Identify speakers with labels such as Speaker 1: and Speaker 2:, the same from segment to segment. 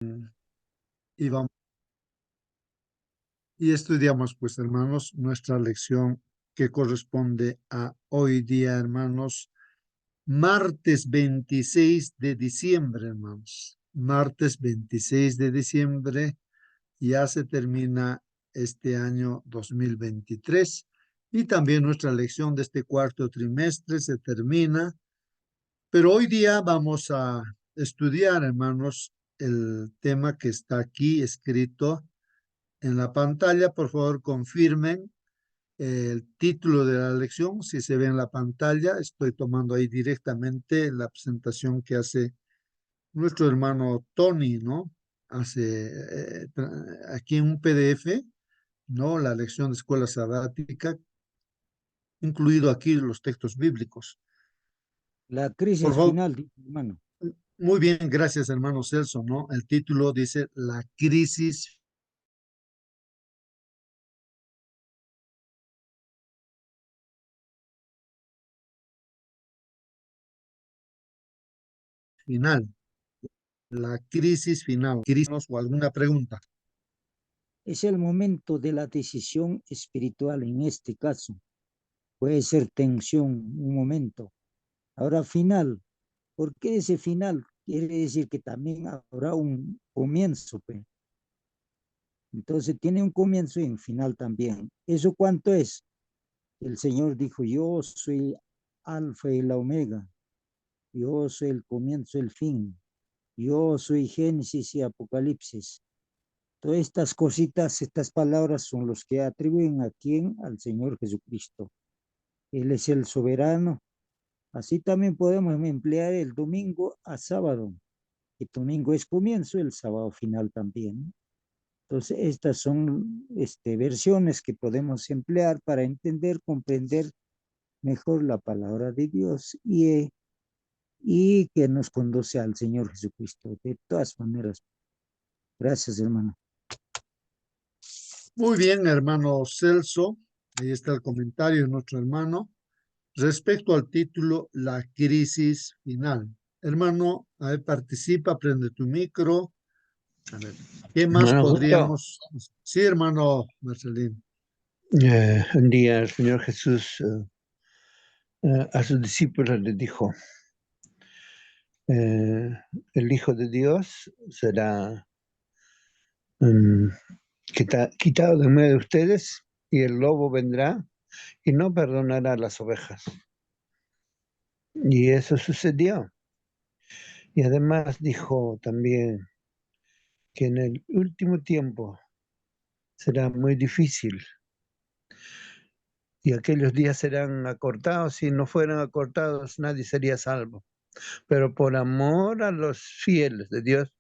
Speaker 1: y vamos y estudiamos, pues, hermanos, nuestra lección que corresponde a hoy día, hermanos, martes 26 de diciembre, hermanos. Martes 26 de diciembre, ya se termina este año 2023 y también nuestra lección de este cuarto trimestre se termina. Pero hoy día vamos a estudiar, hermanos, el tema que está aquí escrito en la pantalla. Por favor, confirmen el título de la lección. Si se ve en la pantalla, estoy tomando ahí directamente la presentación que hace nuestro hermano Tony, ¿no? Hace aquí en un PDF, ¿no? La lección de escuela sabática, incluido aquí los textos bíblicos.
Speaker 2: La
Speaker 1: Por
Speaker 2: crisis
Speaker 1: favor,
Speaker 2: final, hermano.
Speaker 1: muy bien, gracias, hermano Celso, ¿no? El título dice La crisis final. La crisis final. ¿Crisis o alguna pregunta?
Speaker 2: Es el momento de la decisión espiritual en este caso. Puede ser tensión, un momento. Ahora final. ¿Por qué ese final? Quiere decir que también habrá un comienzo, pues. Entonces tiene un comienzo y un final también. ¿Eso cuánto es? El Señor dijo, yo soy alfa y la omega. Yo soy el comienzo y el fin. Yo soy Génesis y Apocalipsis. Todas estas cositas, estas palabras son los que atribuyen a quién, al Señor Jesucristo. Él es el soberano. Así también podemos emplear el domingo a sábado. El domingo es comienzo, el sábado final también. Entonces, estas son versiones que podemos emplear para entender, comprender mejor la palabra de Dios y que nos conduce al Señor Jesucristo. De todas maneras, gracias, hermano.
Speaker 1: Muy bien, hermano Celso. Ahí está el comentario de nuestro hermano. Respecto al título, la crisis final. Hermano, a ver, participa, prende tu micro. A ver, ¿qué más
Speaker 3: Hermano Justo,
Speaker 1: podríamos? Sí, hermano Marcelín.
Speaker 3: un día el Señor Jesús a sus discípulos les dijo, el Hijo de Dios será quitado de en medio de ustedes y el lobo vendrá y no perdonará a las ovejas. Y eso sucedió. Y además dijo también que en el último tiempo será muy difícil y aquellos días serán acortados. Si no fueran acortados, nadie sería salvo. Pero por amor a los fieles de Dios,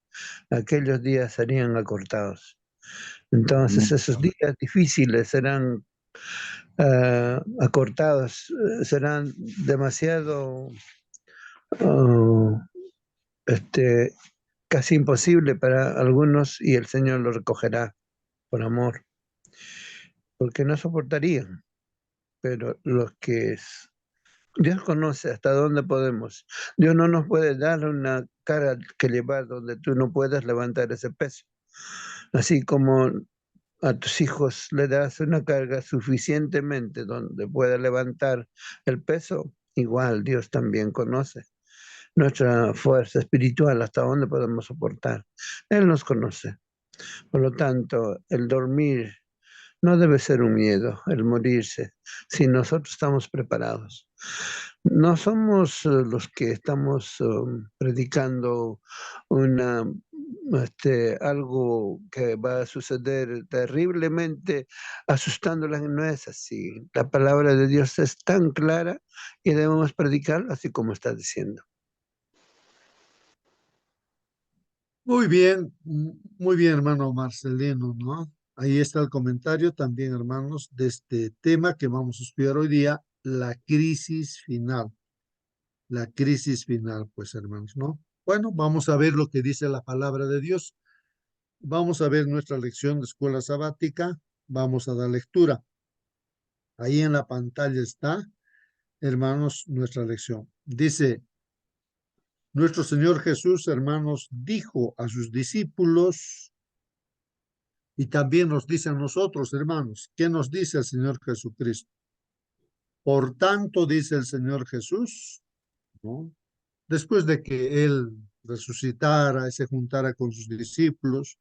Speaker 3: aquellos días serían acortados. Entonces esos días difíciles serán acortados, serán demasiado, uh, casi imposible para algunos y el Señor lo recogerá por amor, porque no soportarían, pero los que Dios conoce hasta dónde podemos. Dios no nos puede dar una carga que llevar donde tú no puedas levantar ese peso. Así como a tus hijos le das una carga suficientemente donde pueda levantar el peso, igual Dios también conoce nuestra fuerza espiritual, hasta dónde podemos soportar. Él nos conoce. Por lo tanto, el dormir no debe ser un miedo, el morirse, si nosotros estamos preparados. No somos los que estamos predicando algo que va a suceder terriblemente, asustándolas. No es así. La palabra de Dios es tan clara y debemos predicarla así como está diciendo.
Speaker 1: Muy bien, hermano Marcelino, ¿no? Ahí está el comentario también, hermanos, de este tema que vamos a estudiar hoy día, la crisis final. La crisis final, pues, hermanos, ¿no? Bueno, vamos a ver lo que dice la palabra de Dios. Vamos a ver nuestra lección de escuela sabática. Vamos a dar lectura. Ahí en la pantalla está, hermanos, nuestra lección. Dice, Nuestro Señor Jesús, hermanos, dijo a sus discípulos y también nos dice a nosotros, hermanos, ¿qué nos dice el Señor Jesucristo? Por tanto, dice el Señor Jesús, ¿no? Después de que Él resucitara y se juntara con sus discípulos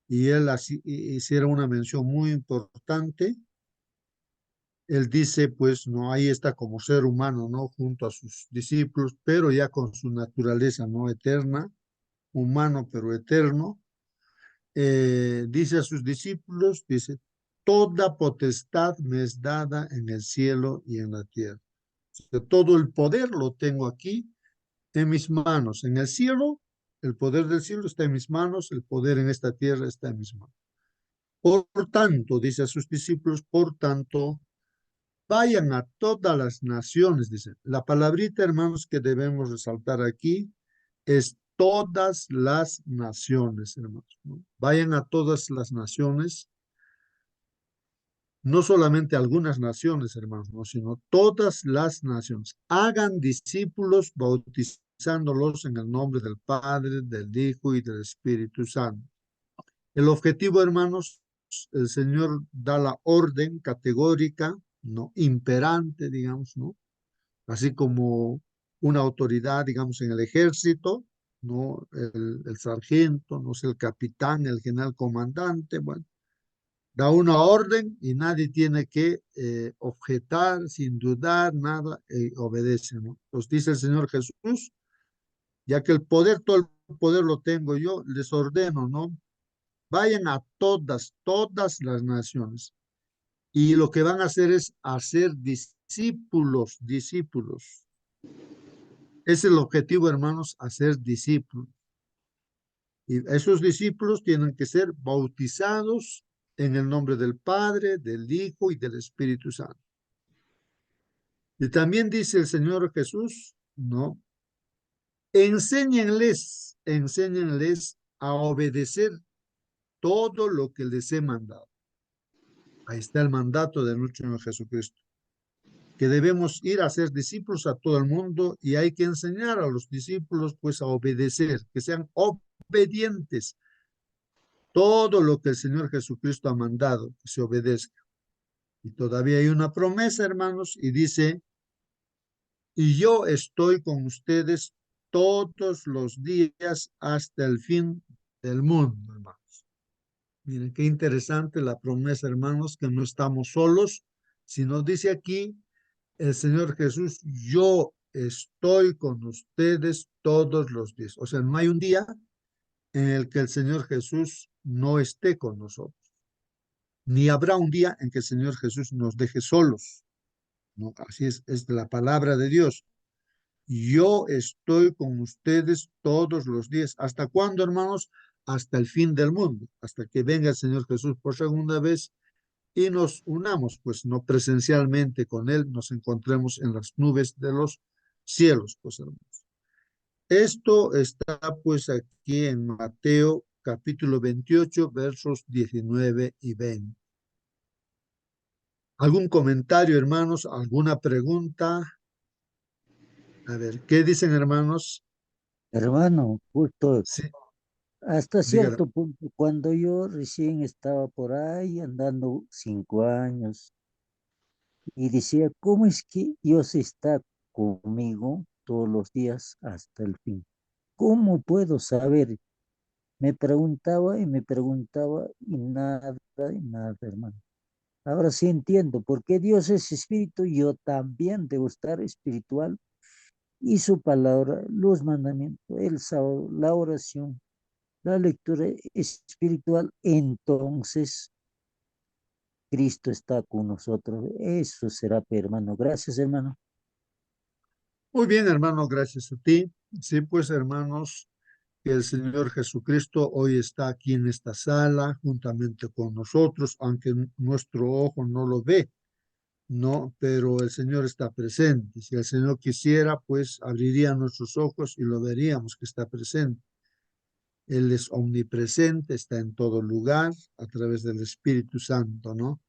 Speaker 1: y Él así, hiciera una mención muy importante, Él dice, pues, no, ahí está como ser humano, ¿no? Junto a sus discípulos, pero ya con su naturaleza, ¿no? Eterna, humano, pero eterno. Dice a sus discípulos, dice, toda potestad me es dada en el cielo y en la tierra. O sea, todo el poder lo tengo aquí en mis manos. En el cielo, el poder del cielo está en mis manos, el poder en esta tierra está en mis manos. Por tanto, dice a sus discípulos, por tanto, vayan a todas las naciones, dice. La palabrita, hermanos, que debemos resaltar aquí es todas las naciones, hermanos, ¿no? Vayan a todas las naciones, no solamente algunas naciones, hermanos, ¿no? Sino todas las naciones. Hagan discípulos bautizándolos en el nombre del Padre, del Hijo y del Espíritu Santo. El objetivo, hermanos, el Señor da la orden categórica, no imperante, digamos, ¿no? Así como una autoridad, digamos, en el ejército, ¿no? El sargento, no sé, el capitán, el general comandante, bueno, da una orden y nadie tiene que objetar sin dudar nada, obedece, ¿no? Pues dice el Señor Jesús, ya que el poder, todo el poder lo tengo yo, les ordeno, ¿no? Vayan a todas las naciones. Y lo que van a hacer es hacer discípulos, discípulos. Es el objetivo, hermanos, hacer discípulos. Y esos discípulos tienen que ser bautizados en el nombre del Padre, del Hijo y del Espíritu Santo. Y también dice el Señor Jesús, ¿no? Enséñenles a obedecer todo lo que les he mandado. Ahí está el mandato de nuestro Señor Jesucristo, que debemos ir a ser discípulos a todo el mundo y hay que enseñar a los discípulos pues a obedecer, que sean obedientes. Todo lo que el Señor Jesucristo ha mandado, que se obedezca. Y todavía hay una promesa, hermanos, y dice, y yo estoy con ustedes todos los días hasta el fin del mundo, hermanos. Miren, qué interesante la promesa, hermanos, que no estamos solos, sino dice aquí el Señor Jesús, yo estoy con ustedes todos los días. O sea, no hay un día en el que el Señor Jesús no esté con nosotros. Ni habrá un día en que el Señor Jesús nos deje solos, ¿no? Así es la palabra de Dios. Yo estoy con ustedes todos los días. ¿Hasta cuándo, hermanos? Hasta el fin del mundo, hasta que venga el Señor Jesús por segunda vez y nos unamos, pues no presencialmente con Él, nos encontremos en las nubes de los cielos, pues hermanos. Esto está pues aquí en Mateo capítulo 28, versos 19 y 20. ¿Algún comentario, hermanos? ¿Alguna pregunta? A ver, ¿qué dicen, hermanos?
Speaker 2: Hermano, justo
Speaker 1: Sí,
Speaker 2: hasta
Speaker 1: dígame.
Speaker 2: cierto punto, cuando yo recién estaba por ahí andando 5 años y decía, ¿cómo es que Dios está conmigo todos los días hasta el fin? ¿Cómo puedo saber? Me preguntaba y nada, hermano. Ahora sí entiendo, porque Dios es espíritu, yo también debo estar espiritual y su palabra, los mandamientos, el sábado, la oración, la lectura espiritual, entonces Cristo está con nosotros. Eso será, hermano. Gracias, hermano.
Speaker 1: Muy bien, hermano, gracias a ti. Sí, pues, hermanos, que el Señor Jesucristo hoy está aquí en esta sala juntamente con nosotros, aunque nuestro ojo no lo ve, ¿no? Pero el Señor está presente. Si el Señor quisiera, pues abriría nuestros ojos y lo veríamos que está presente. Él es omnipresente, está en todo lugar a través del Espíritu Santo, ¿no?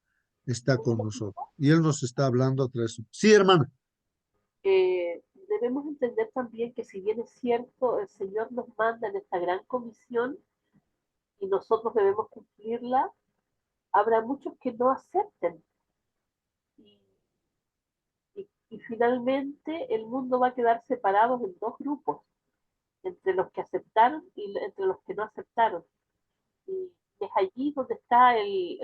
Speaker 1: Está con nosotros. Y Él nos está hablando a través. Sí, hermano.
Speaker 4: Debemos entender también que si bien es cierto, el Señor nos manda en esta gran comisión y nosotros debemos cumplirla, habrá muchos que no acepten. Y finalmente el mundo va a quedar separado en dos grupos, entre los que aceptaron y entre los que no aceptaron. Y es allí donde está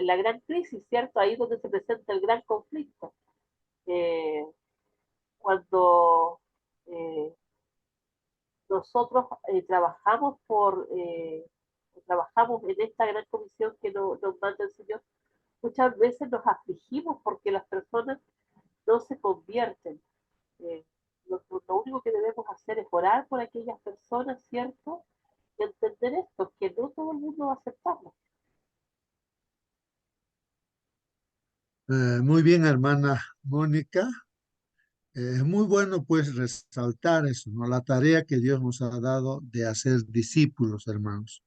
Speaker 4: la gran crisis, ¿cierto? Ahí donde se presenta el gran conflicto. Eh, cuando nosotros trabajamos en esta gran comisión que nos manda el Señor, muchas veces nos afligimos porque las personas no se convierten. Eh, lo único que debemos hacer es orar por aquellas personas, ¿cierto? Y entender esto, que no todo el mundo va a aceptarlo.
Speaker 1: Muy bien, hermana Mónica. Es muy bueno pues resaltar eso, ¿no? La tarea que Dios nos ha dado de hacer discípulos, hermanos.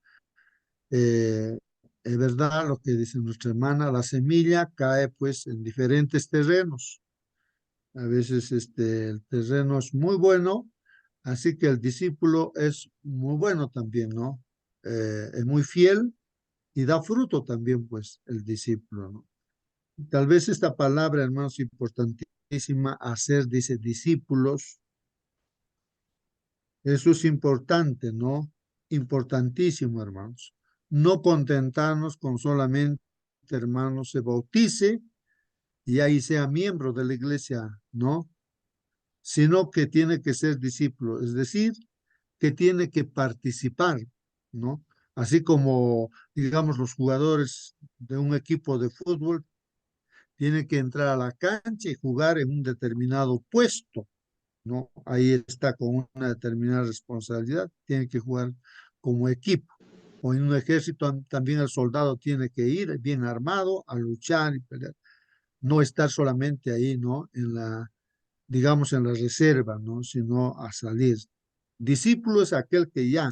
Speaker 1: Eh, es verdad lo que dice nuestra hermana, la semilla cae pues en diferentes terrenos. A veces el terreno es muy bueno, así que el discípulo es muy bueno también, ¿no? Es muy fiel y da fruto también pues el discípulo, ¿no? Tal vez esta palabra, hermanos, importantísima, hacer, dice, discípulos. Eso es importante, ¿no? Importantísimo, hermanos. No contentarnos con solamente, hermanos, se bautice y ahí sea miembro de la iglesia, ¿no? Sino que tiene que ser discípulo, es decir, que tiene que participar, ¿no? Así como, digamos, los jugadores de un equipo de fútbol tienen que entrar a la cancha y jugar en un determinado puesto, ¿no? Ahí está con una determinada responsabilidad, tiene que jugar como equipo. O en un ejército también el soldado tiene que ir bien armado a luchar y pelear, no estar solamente ahí, ¿no? Digamos, en la reserva, ¿no? Sino a salir. Discípulo es aquel que ya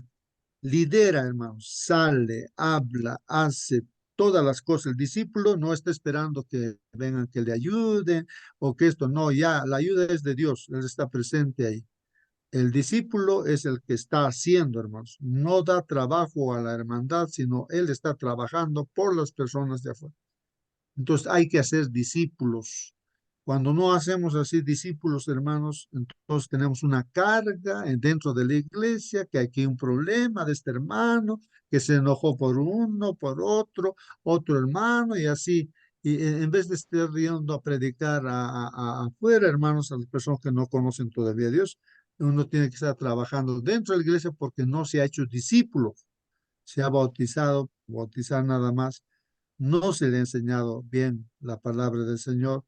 Speaker 1: lidera, hermanos, sale, habla, hace todas las cosas. El discípulo no está esperando que vengan, que le ayuden o que esto, no, ya, la ayuda es de Dios, Él está presente ahí. El discípulo es el que está haciendo, hermanos. No da trabajo a la hermandad, sino Él está trabajando por las personas de afuera. Entonces hay que hacer discípulos. Cuando no hacemos así discípulos, hermanos, entonces tenemos una carga dentro de la iglesia, que aquí hay un problema de este hermano, que se enojó por uno, por otro hermano, y así. Y en vez de estar yendo a predicar afuera, hermanos, a las personas que no conocen todavía a Dios, uno tiene que estar trabajando dentro de la iglesia porque no se ha hecho discípulo, se ha bautizado, bautizar nada más, no se le ha enseñado bien la palabra del Señor,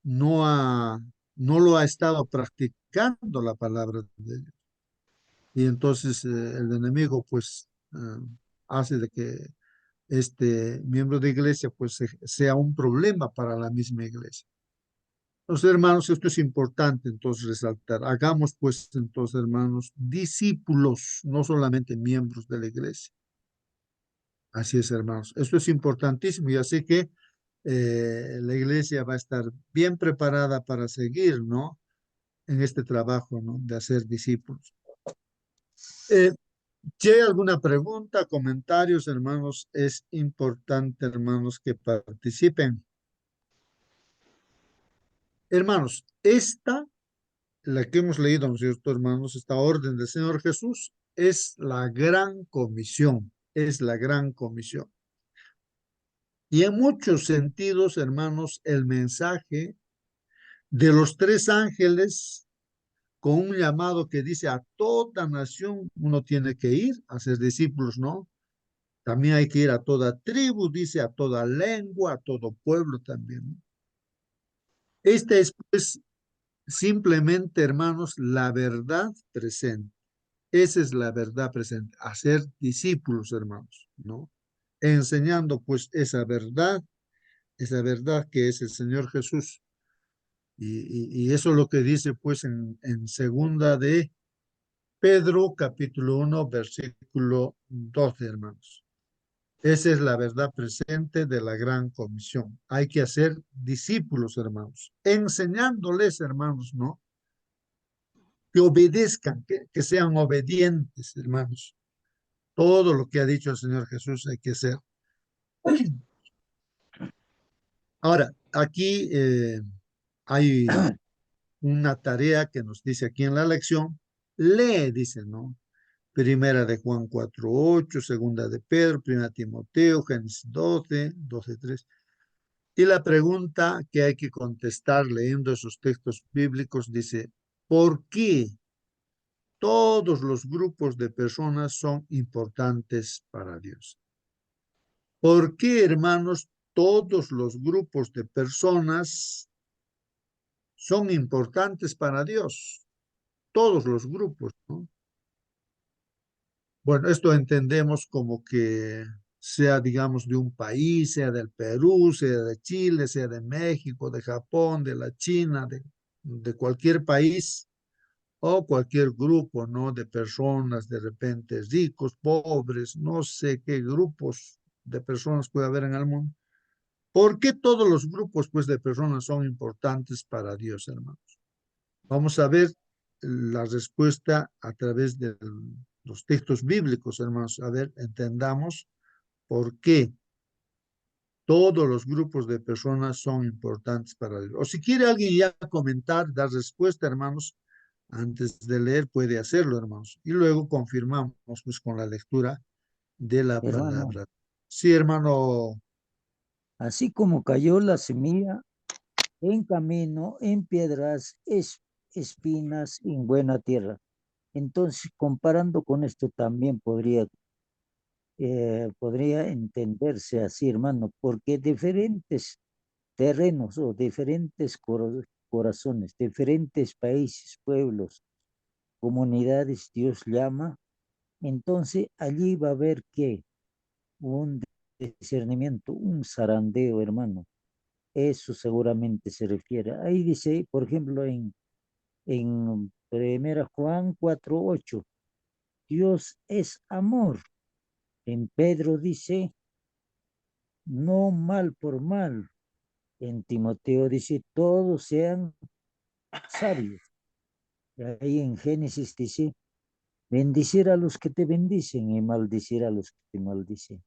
Speaker 1: no ha, no lo ha estado practicando la palabra de Dios. Y entonces el enemigo pues hace de que este miembro de iglesia pues sea un problema para la misma iglesia. Entonces, hermanos, esto es importante entonces resaltar. Hagamos pues entonces, hermanos, discípulos, no solamente miembros de la iglesia. Así es, hermanos. Esto es importantísimo y así que la iglesia va a estar bien preparada para seguir, ¿no? En este trabajo, ¿no? De hacer discípulos. Si hay alguna pregunta, comentarios, hermanos, es importante, hermanos, que participen. Hermanos, la que hemos leído, ¿no es cierto, hermanos? Esta orden del Señor Jesús es la gran comisión, es la gran comisión. Y en muchos sentidos, hermanos, el mensaje de los tres ángeles con un llamado que dice a toda nación uno tiene que ir a ser discípulos, ¿no? También hay que ir a toda tribu, dice a toda lengua, a todo pueblo también, ¿no? Esta es pues simplemente, hermanos, la verdad presente. Esa es la verdad presente, hacer discípulos, hermanos, ¿no? Enseñando pues esa verdad que es el Señor Jesús. Y eso es lo que dice pues en segunda de Pedro, capítulo 1, versículo 12, hermanos. Esa es la verdad presente de la gran comisión. Hay que hacer discípulos, hermanos, enseñándoles, hermanos, ¿no? que obedezcan, que sean obedientes, hermanos. Todo lo que ha dicho el Señor Jesús hay que ser. Ahora, aquí hay una tarea que nos dice aquí en la lección. Lee, dice, ¿no? Primera de Juan 4:8, segunda de Pedro, primera Timoteo, Génesis 12:3. Y la pregunta que hay que contestar leyendo esos textos bíblicos dice, ¿por qué todos los grupos de personas son importantes para Dios? ¿Por qué, hermanos, todos los grupos de personas son importantes para Dios? Todos los grupos, ¿no? Bueno, esto entendemos como que sea, digamos, de un país, sea del Perú, sea de Chile, sea de México, de Japón, de la China, de cualquier país o cualquier grupo, ¿no? De personas, de repente ricos, pobres, no sé qué grupos de personas puede haber en el mundo. ¿Por qué todos los grupos, pues, de personas son importantes para Dios, hermanos? Vamos a ver la respuesta a través de los textos bíblicos, hermanos. A ver, entendamos por qué todos los grupos de personas son importantes para Dios. O si quiere alguien ya comentar, dar respuesta, hermanos, antes de leer, puede hacerlo, hermanos. Y luego confirmamos, pues, con la lectura de la
Speaker 2: Hermano,
Speaker 1: palabra. Sí, hermano.
Speaker 2: así como cayó la semilla en camino, en piedras, espinas, en buena tierra. Entonces, comparando con esto, también podría entenderse así, hermano, porque diferentes terrenos o diferentes corazones, diferentes países, pueblos, comunidades, Dios llama, entonces allí va a haber que un discernimiento, un zarandeo, hermano. Eso seguramente se refiere. Ahí dice, por ejemplo, en 1 Juan 4:8, Dios es amor. En Pedro dice, no mal por mal. En Timoteo dice, todos sean sabios. Y ahí en Génesis dice, bendecir a los que te bendicen y maldecir a los que te maldicen.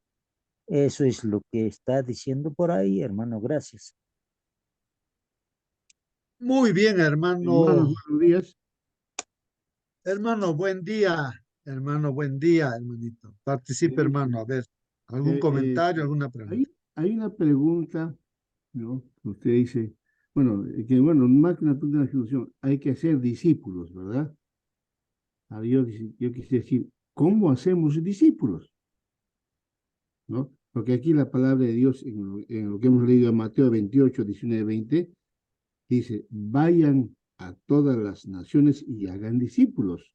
Speaker 2: Eso es lo que está diciendo por ahí, hermano. Gracias.
Speaker 1: Muy bien,
Speaker 5: Hermanos,
Speaker 1: hermano.
Speaker 5: buenos días.
Speaker 1: Hermano, buen día. Hermano, buen día, hermanito. Participe, hermano.
Speaker 5: Bendiciones.
Speaker 1: A ver, ¿algún
Speaker 5: Eh, eh,
Speaker 1: comentario, alguna pregunta?
Speaker 5: hay una pregunta, ¿no? Usted dice, bueno, que bueno, más que una pregunta de la institución, hay que hacer discípulos, ¿verdad? Ahora yo quisiera decir, ¿cómo hacemos discípulos? ¿No? Porque aquí la palabra de Dios, en lo que hemos leído en Mateo 28, 19, 20, dice, vayan a todas las naciones y hagan discípulos.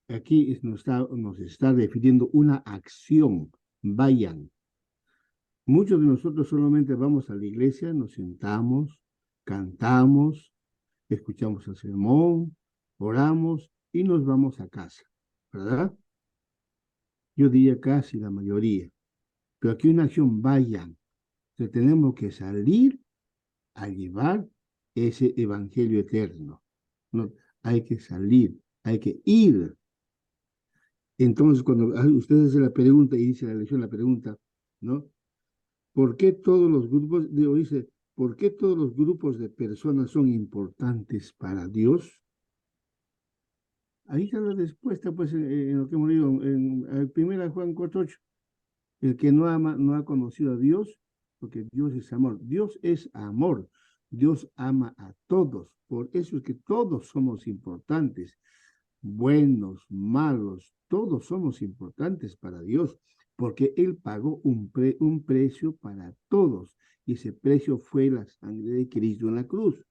Speaker 5: Aquí nos está definiendo una acción, vayan. Muchos de nosotros solamente vamos a la iglesia, nos sentamos, cantamos, escuchamos el sermón, oramos y nos vamos a casa, ¿verdad? Yo diría casi la mayoría. Pero aquí una acción, vayan. Entonces tenemos que salir a llevar ese evangelio eterno. No, hay que salir, hay que ir. Entonces, cuando usted hace la pregunta y dice la lección la pregunta, ¿no? ¿Por qué todos los grupos, dice, por qué todos los grupos de personas son importantes para Dios? Ahí está la respuesta, pues, en lo que hemos leído en 1 Juan 4:8. El que no ama no ha conocido a Dios, porque Dios es amor. Dios es amor. Dios ama a todos. Por eso es que todos somos importantes. Buenos, malos, todos somos importantes para Dios, porque Él pagó un precio para todos, y ese precio fue la sangre de Cristo en la cruz.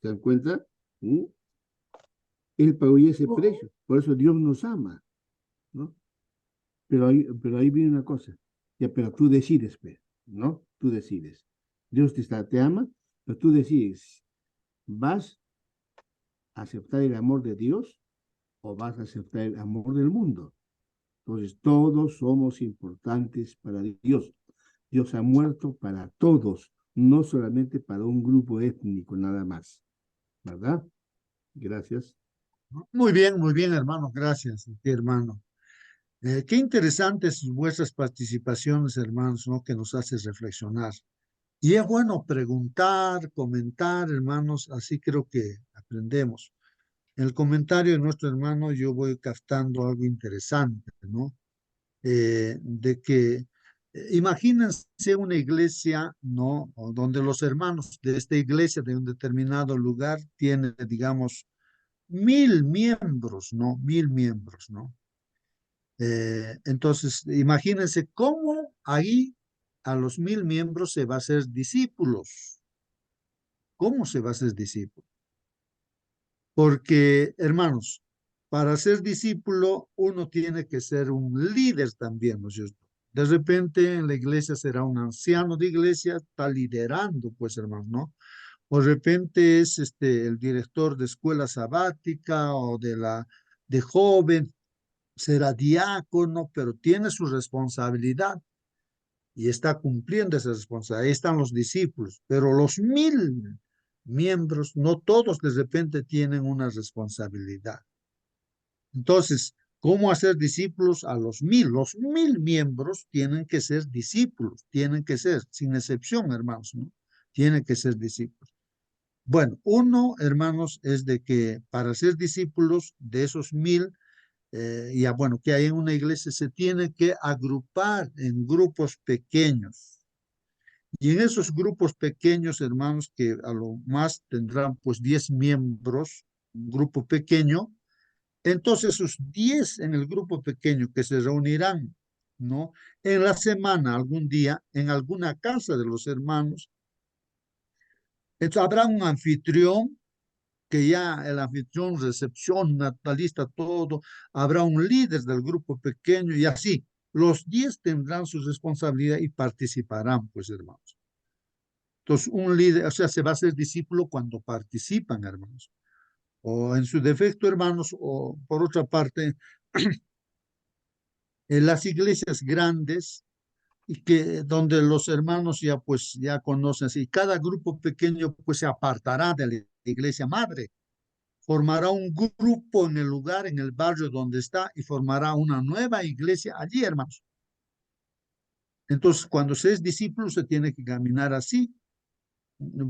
Speaker 5: ¿Se dan cuenta? ¿Mm? Él pagó ya ese precio, por eso Dios nos ama, ¿no? Pero ahí viene una cosa, ya, pero tú decides, ¿no? Tú decides. Dios te ama, pero tú decides, ¿vas a aceptar el amor de Dios o vas a aceptar el amor del mundo? Entonces, todos somos importantes para Dios. Dios ha muerto para todos, no solamente para un grupo étnico, nada más, ¿verdad? Gracias.
Speaker 1: Muy bien, hermano. Gracias, hermano. Qué interesantes vuestras participaciones, hermanos, ¿no? Que nos hace reflexionar. Y es bueno preguntar, comentar, hermanos, así creo que aprendemos. En el comentario de nuestro hermano yo voy captando algo interesante, ¿no? De que imagínense una iglesia, ¿no? O donde los hermanos de esta iglesia de un determinado lugar tienen, digamos, 1000 miembros, ¿no? 1000 miembros, ¿no? Entonces, imagínense cómo ahí a los 1000 miembros se va a hacer discípulos. ¿Cómo se va a hacer discípulo? Porque, hermanos, para ser discípulo uno tiene que ser un líder también, ¿no es cierto? De repente en la iglesia será un anciano de iglesia, está liderando, pues, hermanos, ¿no? O de repente es el director de escuela sabática o de joven, será diácono, pero tiene su responsabilidad y está cumpliendo esa responsabilidad. Ahí están los discípulos, pero los 1000 miembros, no todos de repente tienen una responsabilidad. Entonces, ¿cómo hacer discípulos a los 1000? Los 1000 miembros tienen que ser discípulos, tienen que ser, sin excepción, hermanos, ¿no? Tienen que ser discípulos. Bueno, uno, hermanos, es de que para ser discípulos de esos 1000, ya bueno, que hay en una iglesia, se tiene que agrupar en grupos pequeños. Y en esos grupos pequeños, hermanos, que a lo más tendrán pues 10 miembros, un grupo pequeño, entonces esos 10 en el grupo pequeño que se reunirán, ¿no? En la semana, algún día, en alguna casa de los hermanos, entonces habrá un anfitrión que ya el anfitrión recepciona, lista todo, habrá un líder del grupo pequeño y así. Los 10 tendrán su responsabilidad y participarán, pues, hermanos. Entonces, un líder, o sea, se va a hacer discípulo cuando participan, hermanos. O en su defecto, hermanos, o por otra parte, en las iglesias grandes, y que donde los hermanos ya pues ya conocen, y cada grupo pequeño pues se apartará de la iglesia madre, formará un grupo en el lugar, en el barrio donde está y formará una nueva iglesia allí, hermanos. Entonces, cuando se es discípulo se tiene que caminar así,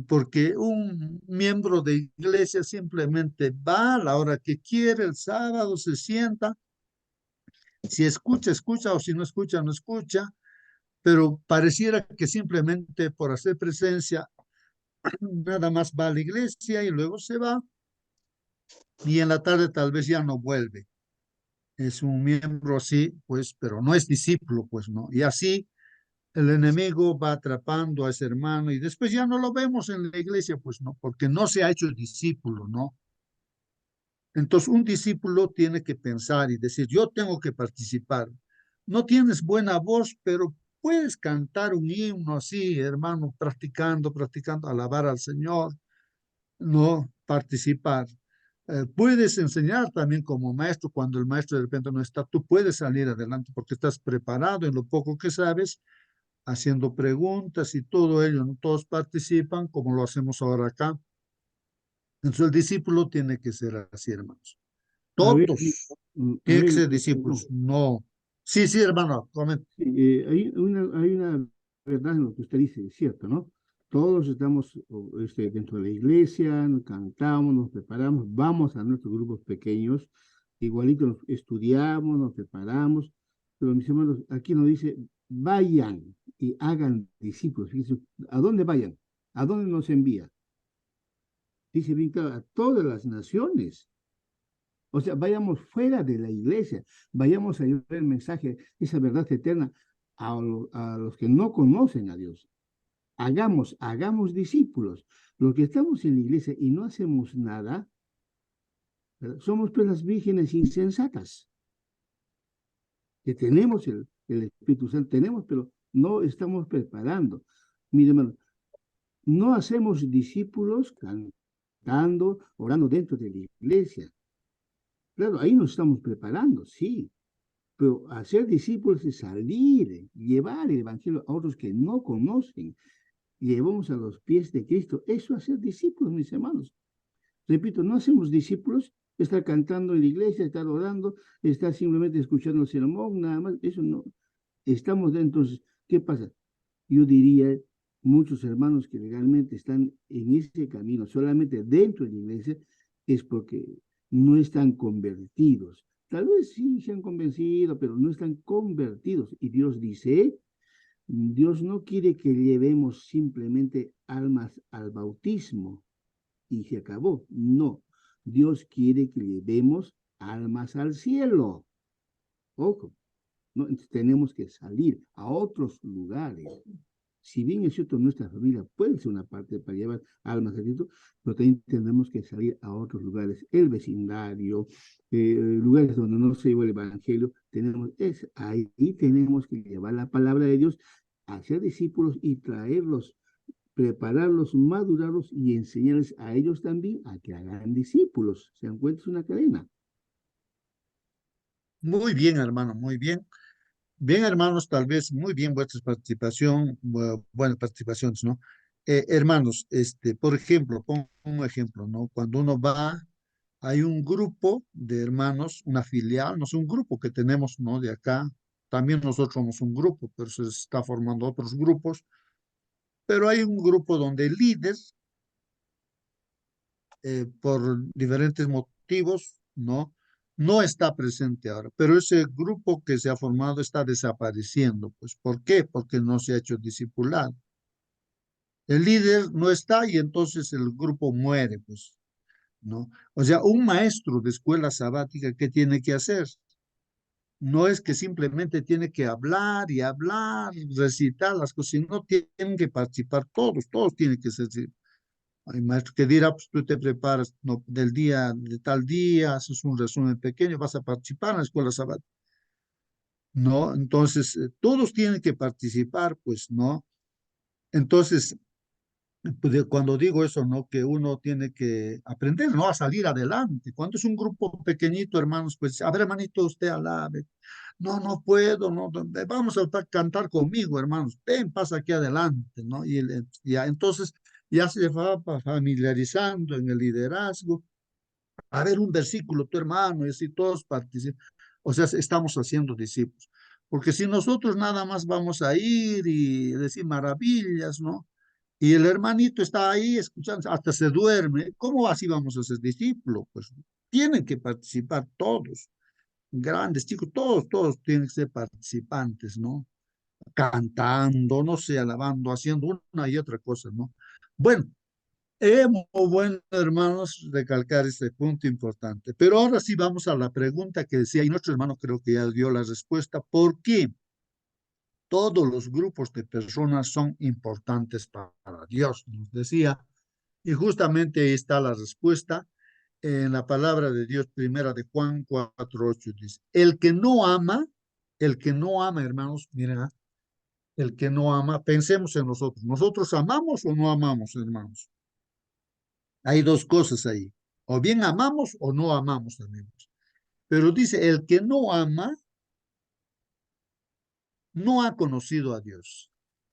Speaker 1: porque un miembro de iglesia simplemente va a la hora que quiere, el sábado se sienta, si escucha, escucha, o si no escucha, no escucha, pero pareciera que simplemente por hacer presencia, nada más va a la iglesia y luego se va, y en la tarde tal vez ya no vuelve. Es un miembro así, pues, pero no es discípulo, pues, ¿no? Y así el enemigo va atrapando a ese hermano y después ya no lo vemos en la iglesia, pues, ¿no? Porque no se ha hecho discípulo, ¿no? Entonces, un discípulo tiene que pensar y decir, yo tengo que participar. No tienes buena voz, pero puedes cantar un himno así, hermano, practicando, alabar al Señor, no participar. Puedes enseñar también como maestro, cuando el maestro de repente no está, tú puedes salir adelante porque estás preparado en lo poco que sabes, haciendo preguntas y todo ello, ¿no? Todos participan como lo hacemos ahora acá. Entonces el discípulo tiene que ser así, hermanos.
Speaker 5: A ver,
Speaker 1: Todos
Speaker 5: a
Speaker 1: tienen que
Speaker 5: ver,
Speaker 1: ser discípulos, no. Sí, sí, hermano, comenta.
Speaker 5: sí, hay una verdad en lo que usted dice, es cierto, ¿no? Todos estamos dentro de la iglesia, cantamos, nos preparamos, vamos a nuestros grupos pequeños, igualito estudiamos, nos preparamos, pero mis hermanos, aquí nos dice, vayan y hagan discípulos. Fíjense, ¿a dónde vayan? ¿A dónde nos envía? Dice bien claro, a todas las naciones. O sea, vayamos fuera de la iglesia, vayamos a llevar el mensaje, esa verdad eterna a los que no conocen a Dios. Hagamos discípulos. Los que estamos en la iglesia y no hacemos nada, ¿verdad? Somos pues las vírgenes insensatas, que tenemos el Espíritu Santo, tenemos, pero no estamos preparando. Mire, hermano, no hacemos discípulos cantando, orando dentro de la iglesia. Claro, ahí nos estamos preparando, sí, pero hacer discípulos es salir, llevar el evangelio a otros que no conocen, llevamos a los pies de Cristo. Eso es hacer discípulos, mis hermanos. Repito, no hacemos discípulos, estar cantando en la iglesia, estar orando, estar simplemente escuchando el sermón, nada más, eso no. Estamos dentro, entonces, ¿qué pasa? Yo diría, muchos hermanos que legalmente están en ese camino, solamente dentro de la iglesia, es porque no están convertidos. Tal vez sí se han convencido, pero no están convertidos. Y Dios dice, Dios no quiere que llevemos simplemente almas al bautismo y se acabó. No, Dios quiere que llevemos almas al cielo. Ojo, ¿no? Entonces tenemos que salir a otros lugares. Si bien es cierto, nuestra familia puede ser una parte para llevar almas al cielo, pero también tenemos que salir a otros lugares, el vecindario, lugares donde no se lleva el evangelio, ahí tenemos que llevar la palabra de Dios, hacer discípulos y traerlos, prepararlos, madurarlos y enseñarles a ellos también a que hagan discípulos. Se encuentra una cadena.
Speaker 1: Muy bien, hermano, muy bien. Bien, hermanos, tal vez muy bien vuestra participación, buenas participaciones, ¿no? Hermanos, por ejemplo, pongo un ejemplo, ¿no? Cuando uno va, hay un grupo de hermanos, una filial, no sé, un grupo que tenemos, ¿no? De acá, también nosotros somos un grupo, pero se está formando otros grupos, pero hay un grupo donde el líder, por diferentes motivos, ¿no? No está presente ahora, pero ese grupo que se ha formado está desapareciendo. Pues, ¿por qué? Porque no se ha hecho discipulado. El líder no está y entonces el grupo muere, pues, ¿no? O sea, un maestro de escuela sabática, ¿qué tiene que hacer? No es que simplemente tiene que hablar y hablar, recitar las cosas, sino tienen que participar todos, todos tienen que ser. Hay maestro que dirá, pues tú te preparas, no, del día, de tal día, haces un resumen pequeño, vas a participar en la escuela sabática. ¿No? Entonces, todos tienen que participar, pues, ¿no? Entonces, pues, cuando digo eso, ¿no? Que uno tiene que aprender, ¿no? A salir adelante. Cuando es un grupo pequeñito, hermanos, pues, a ver, hermanito, usted alabe. No, no puedo, no, vamos a cantar conmigo, hermanos. Ven, pasa aquí adelante, ¿no? Y ya, entonces, ya se va familiarizando en el liderazgo. A ver, un versículo, tu hermano, y así todos participan. O sea, estamos haciendo discípulos. Porque si nosotros nada más vamos a ir y decir maravillas, ¿no? Y el hermanito está ahí escuchando, hasta se duerme. ¿Cómo así vamos a ser discípulos? Pues tienen que participar todos, grandes chicos, todos tienen que ser participantes, ¿no? Cantando, no sé, alabando, haciendo una y otra cosa, ¿no? Bueno, es muy bueno, hermanos, recalcar este punto importante. Pero ahora sí vamos a la pregunta que decía, y nuestro hermano creo que ya dio la respuesta. ¿Por qué todos los grupos de personas son importantes para Dios? Nos decía, y justamente ahí está la respuesta en la palabra de Dios, primera de Juan 4:8, dice, el que no ama, hermanos, miren, el que no ama, pensemos en nosotros. ¿Nosotros amamos o no amamos, hermanos? Hay dos cosas ahí. O bien amamos o no amamos, amigos. Pero dice, el que no ama, no ha conocido a Dios.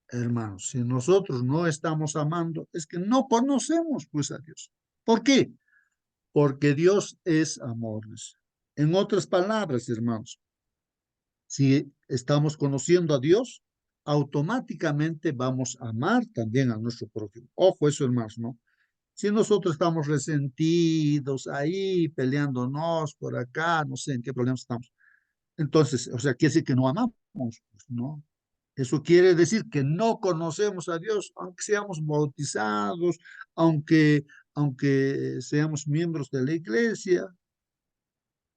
Speaker 1: Hermanos, si nosotros no estamos amando, es que no conocemos pues a Dios. ¿Por qué? Porque Dios es amor. En otras palabras, hermanos, si estamos conociendo a Dios, automáticamente vamos a amar también a nuestro prójimo. Ojo, eso, hermanos, ¿no? Si nosotros estamos resentidos ahí, peleándonos por acá, no sé en qué problemas estamos. Entonces, o sea, quiere decir que no amamos, pues, ¿no? Eso quiere decir que no conocemos a Dios, aunque seamos bautizados, aunque seamos miembros de la iglesia.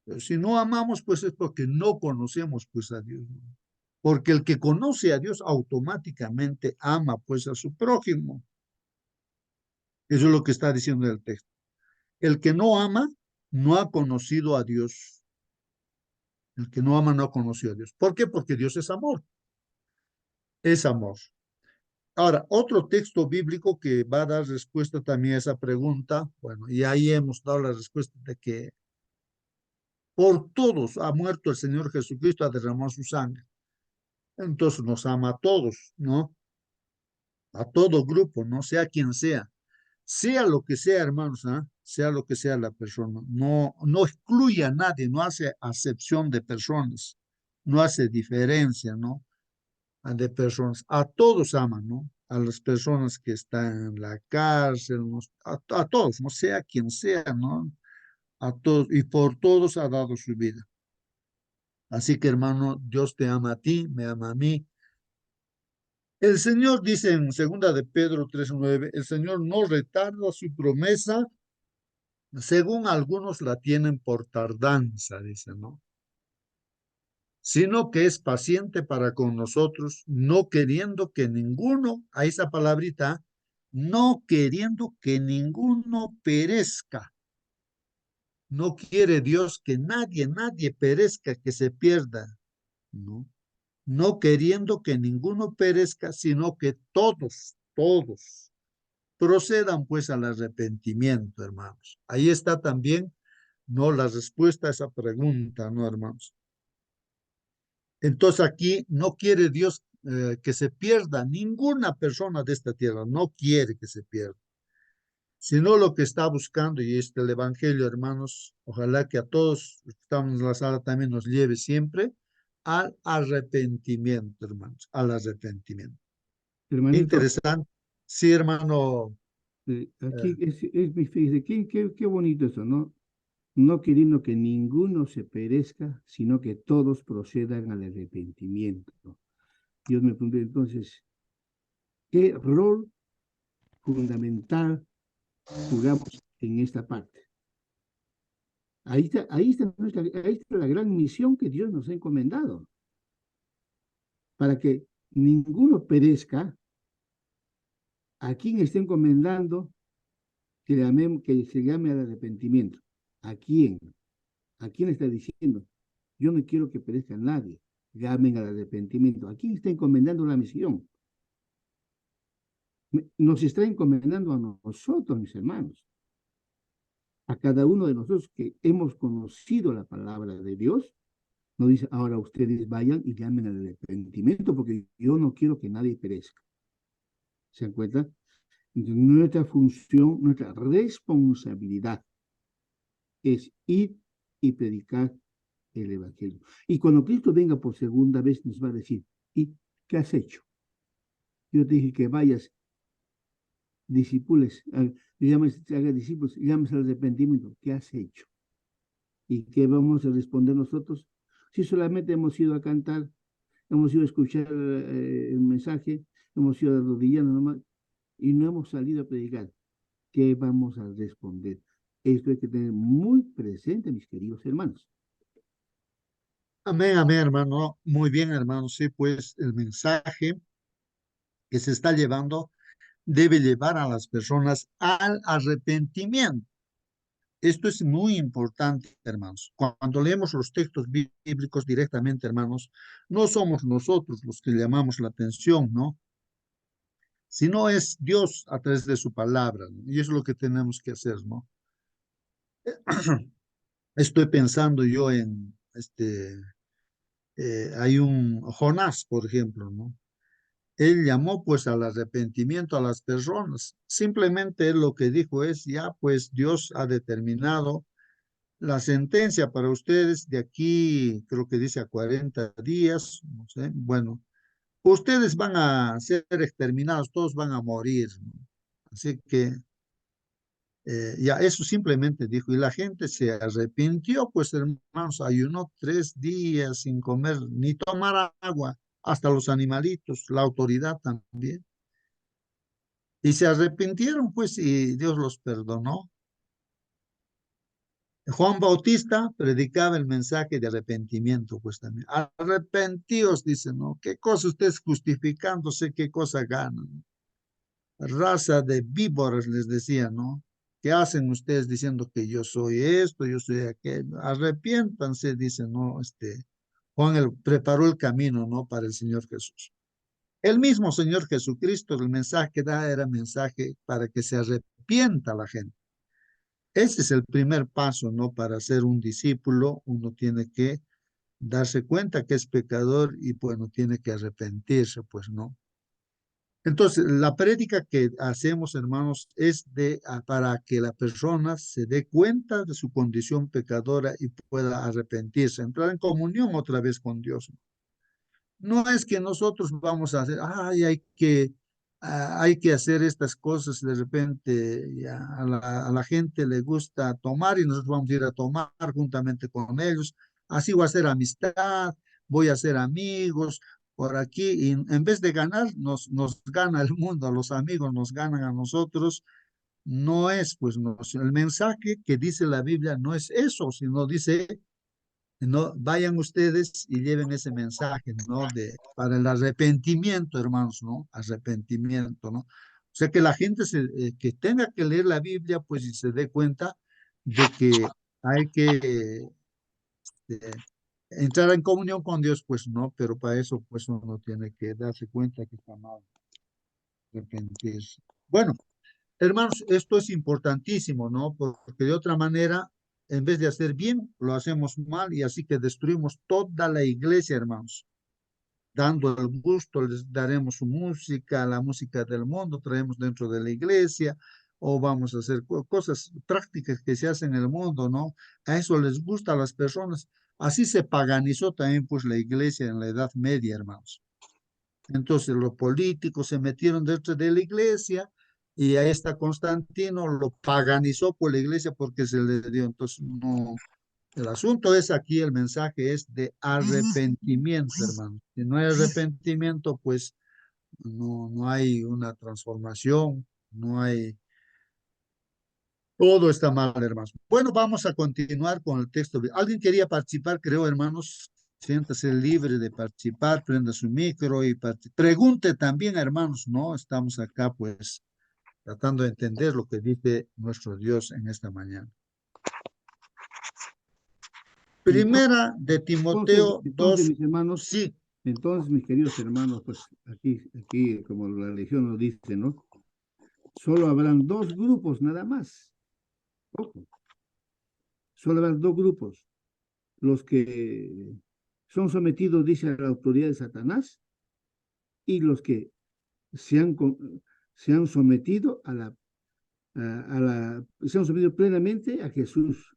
Speaker 1: Pero si no amamos, pues es porque no conocemos pues a Dios, ¿no? Porque el que conoce a Dios automáticamente ama pues a su prójimo. Eso es lo que está diciendo el texto. El que no ama no ha conocido a Dios. El que no ama no ha conocido a Dios. ¿Por qué? Porque Dios es amor. Es amor. Ahora, otro texto bíblico que va a dar respuesta también a esa pregunta, bueno, y ahí hemos dado la respuesta de que por todos ha muerto el Señor Jesucristo, ha derramado su sangre. Entonces nos ama a todos, ¿no? A todo grupo, no sea quien sea. sea lo que sea, hermanos, ¿ah? Sea lo que sea la persona, no excluye a nadie, no hace acepción de personas, no hace diferencia, ¿no? De personas, a todos aman, ¿no? A las personas que están en la cárcel, ¿no? A todos, no sea quien sea, ¿no? A todos, y por todos ha dado su vida. Así que, hermano, Dios te ama a ti, me ama a mí. El Señor dice en segunda de Pedro 3:9, el Señor no retarda su promesa, según algunos la tienen por tardanza, dice, ¿no? Sino que es paciente para con nosotros, no queriendo que ninguno, a esa palabrita, no queriendo que ninguno perezca. No quiere Dios que nadie perezca, que se pierda, ¿no? No queriendo que ninguno perezca, sino que todos procedan pues al arrepentimiento, hermanos. Ahí está también, ¿no? La respuesta a esa pregunta, ¿no, hermanos? Entonces aquí no quiere Dios que se pierda ninguna persona de esta tierra, no quiere que se pierda, sino lo que está buscando, y este el Evangelio, hermanos, ojalá que a todos los que estamos en la sala también nos lleve siempre al arrepentimiento, hermanos, al arrepentimiento.
Speaker 5: Hermanito,
Speaker 1: Interesante. Sí, hermano.
Speaker 5: aquí fíjese, qué bonito eso, ¿no? No queriendo que ninguno se perezca, sino que todos procedan al arrepentimiento. Dios me pregunta entonces, ¿qué rol fundamental jugamos en esta parte? Ahí está la gran misión que Dios nos ha encomendado. Para que ninguno perezca, ¿a quién está encomendando que se llame al arrepentimiento? ¿A quién? ¿A quién está diciendo? Yo no quiero que perezca nadie. Llamen al arrepentimiento. ¿A quién está encomendando la misión? Nos está encomendando a nosotros, mis hermanos. A cada uno de nosotros que hemos conocido la palabra de Dios, nos dice, ahora ustedes vayan y llamen al arrepentimiento, porque yo no quiero que nadie perezca. ¿Se dan cuenta? Entonces, nuestra función, nuestra responsabilidad es ir y predicar el Evangelio. Y cuando Cristo venga por segunda vez, nos va a decir, ¿y qué has hecho? Yo te dije que vayas, discípulos, haga discípulos, llames al arrepentimiento. ¿Qué has hecho? ¿Y qué vamos a responder nosotros? Si solamente hemos ido a cantar, hemos ido a escuchar el mensaje, hemos ido a arrodillarnos nomás, y no hemos salido a predicar, ¿qué vamos a responder? Esto hay que tener muy presente, mis queridos hermanos.
Speaker 1: Amén, amén, hermano. Muy bien, hermano. Sí, pues el mensaje que se está llevando debe llevar a las personas al arrepentimiento. Esto es muy importante, hermanos. Cuando leemos los textos bíblicos directamente, hermanos, no somos nosotros los que llamamos la atención, ¿no? Sino es Dios a través de su palabra, ¿no? Y eso es lo que tenemos que hacer, ¿no? Estoy pensando yo en, hay un Jonás, por ejemplo, ¿no? Él llamó pues al arrepentimiento a las personas. Simplemente él lo que dijo es, ya pues Dios ha determinado la sentencia para ustedes de aquí, creo que dice a 40 días, no sé, bueno, ustedes van a ser exterminados, todos van a morir, ¿no? Así que ya eso simplemente dijo, y la gente se arrepintió, pues hermanos, ayunó 3 días sin comer ni tomar agua, hasta los animalitos, la autoridad también. Y se arrepintieron, pues, y Dios los perdonó. Juan Bautista predicaba el mensaje de arrepentimiento, pues también. Arrepentíos, dice, ¿no? ¿Qué cosa ustedes justificándose, qué cosa ganan? Raza de víboras, les decía, ¿no? ¿Qué hacen ustedes diciendo que yo soy esto, yo soy aquello? Arrepiéntanse, dice, ¿no? Juan preparó el camino, ¿no? Para el Señor Jesús. El mismo Señor Jesucristo, el mensaje que da era mensaje para que se arrepienta la gente. Ese es el primer paso, ¿no? Para ser un discípulo, uno tiene que darse cuenta que es pecador y, bueno, tiene que arrepentirse, pues, ¿no? Entonces, la prédica que hacemos, hermanos, es para que la persona se dé cuenta de su condición pecadora y pueda arrepentirse, entrar en comunión otra vez con Dios. No es que nosotros vamos a hacer, ay, hay que hacer estas cosas de repente, ya, a la gente le gusta tomar y nosotros vamos a ir a tomar juntamente con ellos. Así voy a hacer amistad, voy a hacer amigos por aquí y en vez de ganar, nos gana el mundo, los amigos nos ganan a nosotros. No es, pues, el mensaje que dice la Biblia no es eso, sino dice no, vayan ustedes y lleven ese mensaje, ¿no? Para el arrepentimiento, hermanos, ¿no? Arrepentimiento, ¿no? O sea, que la gente que tenga que leer la Biblia, pues, y se dé cuenta de que hay que entrar en comunión con Dios, pues, no, pero para eso, pues, uno tiene que darse cuenta que está mal, arrepentirse. Bueno, hermanos, esto es importantísimo, ¿no? Porque de otra manera, en vez de hacer bien, lo hacemos mal y así que destruimos toda la iglesia, hermanos. Dando el gusto, les daremos su música, la música del mundo, traemos dentro de la iglesia, o vamos a hacer cosas prácticas que se hacen en el mundo, ¿no? A eso les gusta a las personas. Así se paganizó también, pues, la iglesia en la Edad Media, hermanos. Entonces los políticos se metieron dentro de la iglesia y ahí está Constantino, lo paganizó por la iglesia porque se le dio. Entonces, no, el asunto es aquí, el mensaje es de arrepentimiento, hermano. Si no hay arrepentimiento, pues no hay una transformación, no hay, todo está mal, hermanos. Bueno, vamos a continuar con el texto. ¿Alguien quería participar, creo, hermanos? Siéntase libre de participar, prenda su micro y pregunte también, hermanos, ¿no? Estamos acá, pues, tratando de entender lo que dice nuestro Dios en esta mañana. Primera de Timoteo 2,
Speaker 5: mis hermanos,
Speaker 1: sí.
Speaker 5: Entonces, mis queridos hermanos, pues aquí, como la religión nos dice, ¿no? Solo habrán dos grupos nada más. Ojo. Solo habrán dos grupos. Los que son sometidos, dice, a la autoridad de Satanás y los que se han sometido se han sometido plenamente a Jesús.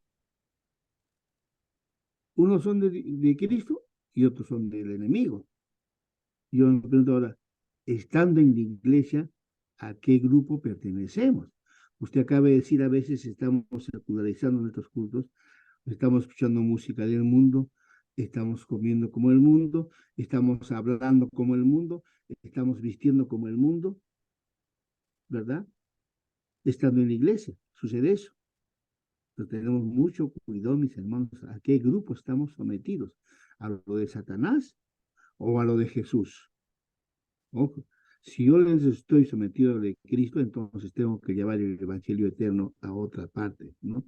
Speaker 5: Unos son de Cristo y otros son del enemigo. Yo me pregunto ahora, estando en la iglesia, ¿a qué grupo pertenecemos? Usted acaba de decir, a veces estamos secularizando nuestros cultos, estamos escuchando música del mundo, estamos comiendo como el mundo, estamos hablando como el mundo, estamos vistiendo como el mundo, ¿verdad? Estando en la iglesia, sucede eso. Pero tenemos mucho cuidado, mis hermanos, ¿a qué grupo estamos sometidos? ¿A lo de Satanás o a lo de Jesús? Ojo, si yo les estoy sometido a lo de Cristo, entonces tengo que llevar el Evangelio eterno a otra parte, ¿no?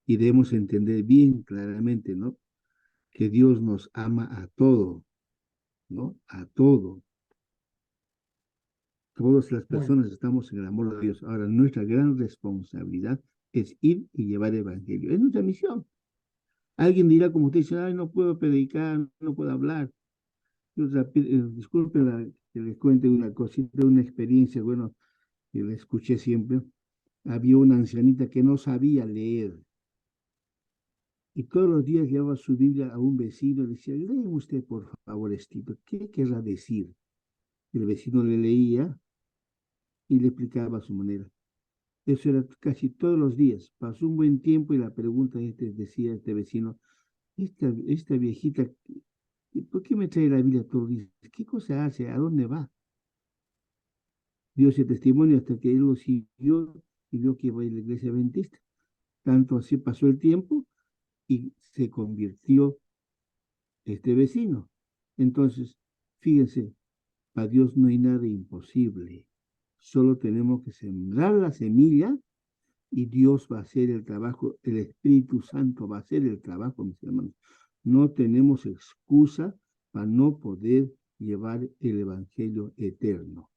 Speaker 5: Y debemos entender bien claramente, ¿no? Que Dios nos ama a todo, ¿no? A todo. Todas las personas estamos en el amor de Dios. Ahora, nuestra gran responsabilidad es ir y llevar el Evangelio. Es nuestra misión. Alguien dirá, como usted dice, ay, no puedo predicar, no puedo hablar. Disculpen que les cuente una cosita, una experiencia, bueno, que la escuché siempre. Había una ancianita que no sabía leer. Y todos los días llevaba su Biblia a un vecino y decía, léeme usted, por favor, Estito, ¿qué querrá decir? El vecino le leía y le explicaba a su manera. Eso era casi todos los días. Pasó un buen tiempo y la pregunta decía este vecino, esta viejita, ¿por qué me trae la Biblia todos los días? ¿Qué cosa hace? ¿A dónde va? Dio ese testimonio hasta que él lo siguió y vio que iba a la iglesia adventista. Tanto así pasó el tiempo y se convirtió este vecino. Entonces, fíjense, para Dios no hay nada imposible. Solo tenemos que sembrar la semilla y Dios va a hacer el trabajo, el Espíritu Santo va a hacer el trabajo, mis hermanos. No tenemos excusa para no poder llevar el Evangelio eterno.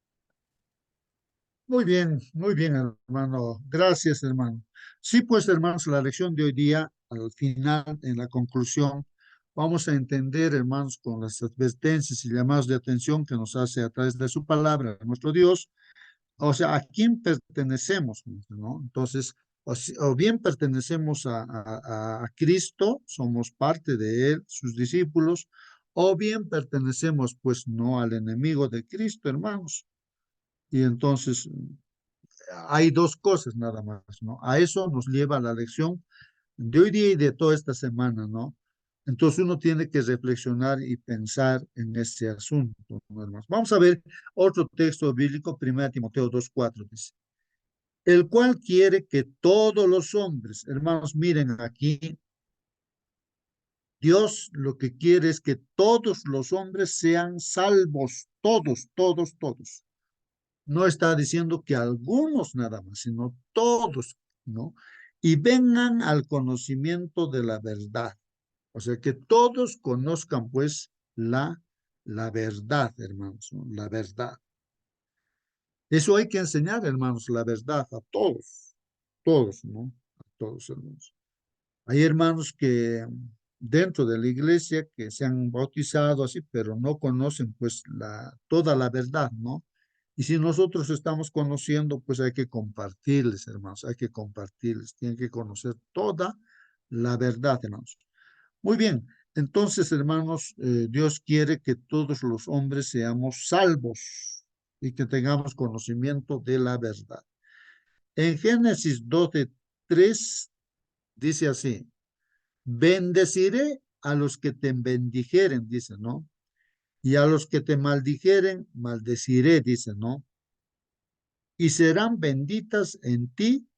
Speaker 1: Muy bien, hermano. Gracias, hermano. Sí, pues, hermanos, la lección de hoy día, al final, en la conclusión, vamos a entender, hermanos, con las advertencias y llamados de atención que nos hace a través de su palabra, nuestro Dios, o sea, ¿a quién pertenecemos? ¿No? Entonces, o bien pertenecemos a Cristo, somos parte de Él, sus discípulos, o bien pertenecemos, pues, no al enemigo de Cristo, hermanos. Y entonces, hay dos cosas nada más, ¿no? A eso nos lleva la lección de hoy día y de toda esta semana, ¿no? Entonces uno tiene que reflexionar y pensar en este asunto, ¿no, hermanos? Vamos a ver otro texto bíblico, 1 Timoteo 2:4, dice, el cual quiere que todos los hombres, hermanos, miren aquí, Dios lo que quiere es que todos los hombres sean salvos, todos, todos, todos. No está diciendo que algunos nada más, sino todos, ¿no? Y vengan al conocimiento de la verdad. O sea, que todos conozcan pues la verdad, hermanos, ¿no? La verdad. Eso hay que enseñar, hermanos, la verdad a todos, ¿no? A todos, hermanos. Hay hermanos que dentro de la iglesia que se han bautizado así, pero no conocen pues toda la verdad, ¿no? Y si nosotros estamos conociendo, pues hay que compartirles, hermanos, hay que compartirles, tienen que conocer toda la verdad, hermanos. Muy bien, entonces, hermanos, Dios quiere que todos los hombres seamos salvos y que tengamos conocimiento de la verdad. En Génesis 12:3 dice así, bendeciré a los que te bendijeren, dice, ¿no? Y a los que te maldijeren, maldeciré, dice, ¿no? Y serán benditas en ti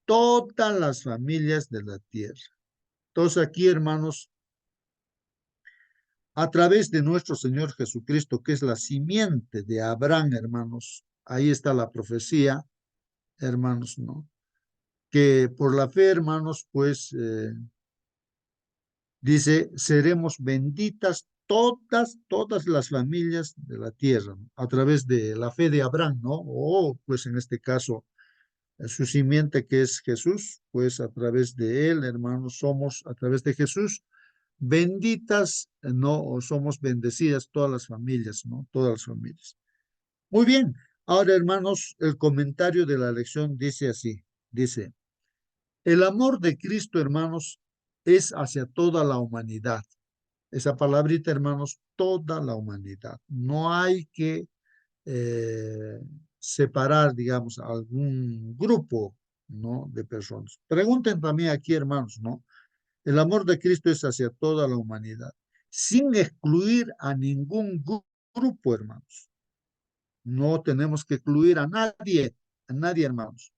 Speaker 1: todas las familias de la tierra. Entonces aquí, hermanos, a través de nuestro Señor Jesucristo, que es la simiente de Abraham, hermanos, ahí está la profecía, hermanos, ¿no? Que por la fe, hermanos, pues dice, seremos benditas todas las familias de la tierra, ¿no? A través de la fe de Abraham, ¿no? O pues en este caso, su simiente que es Jesús, pues a través de él, hermanos, somos a través de Jesús benditas, ¿no? O somos bendecidas todas las familias, ¿no? Todas las familias. Muy bien. Ahora, hermanos, el comentario de la lección dice así, dice, el amor de Cristo, hermanos, es hacia toda la humanidad. Esa palabrita, hermanos, toda la humanidad. No hay que separar, digamos, algún grupo, ¿no? De personas. Pregunten también aquí, hermanos, ¿no? El amor de Cristo es hacia toda la humanidad, sin excluir a ningún grupo, hermanos. No tenemos que excluir a nadie, hermanos.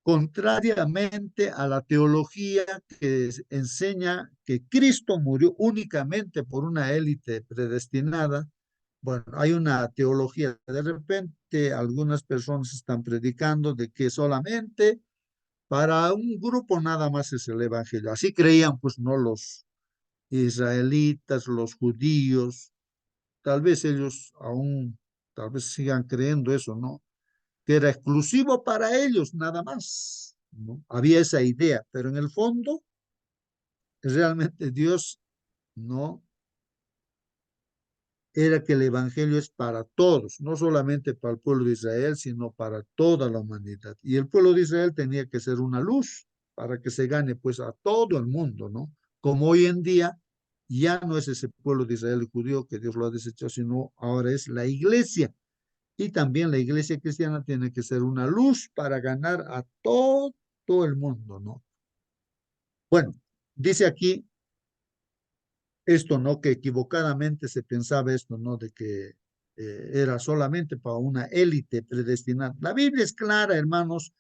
Speaker 1: Contrariamente a la teología que enseña que Cristo murió únicamente por una élite predestinada, bueno, hay una teología, de repente algunas personas están predicando de que solamente para un grupo nada más es el evangelio. Así creían pues no los israelitas, los judíos, tal vez ellos aún, tal vez sigan creyendo eso, ¿no? Que era exclusivo para ellos nada más, ¿no? Había esa idea, pero en el fondo realmente Dios no era que el evangelio es para todos, no solamente para el pueblo de Israel, sino para toda la humanidad. Y el pueblo de Israel tenía que ser una luz para que se gane pues a todo el mundo, ¿no? Como hoy en día ya no es ese pueblo de Israel judío que Dios lo ha desechado, sino ahora es la iglesia. Y también la iglesia cristiana tiene que ser una luz para ganar a todo el mundo, ¿no? Bueno, dice aquí esto, ¿no? Que equivocadamente se pensaba esto, ¿no? De que era solamente para una élite predestinada. La Biblia es clara, hermanos,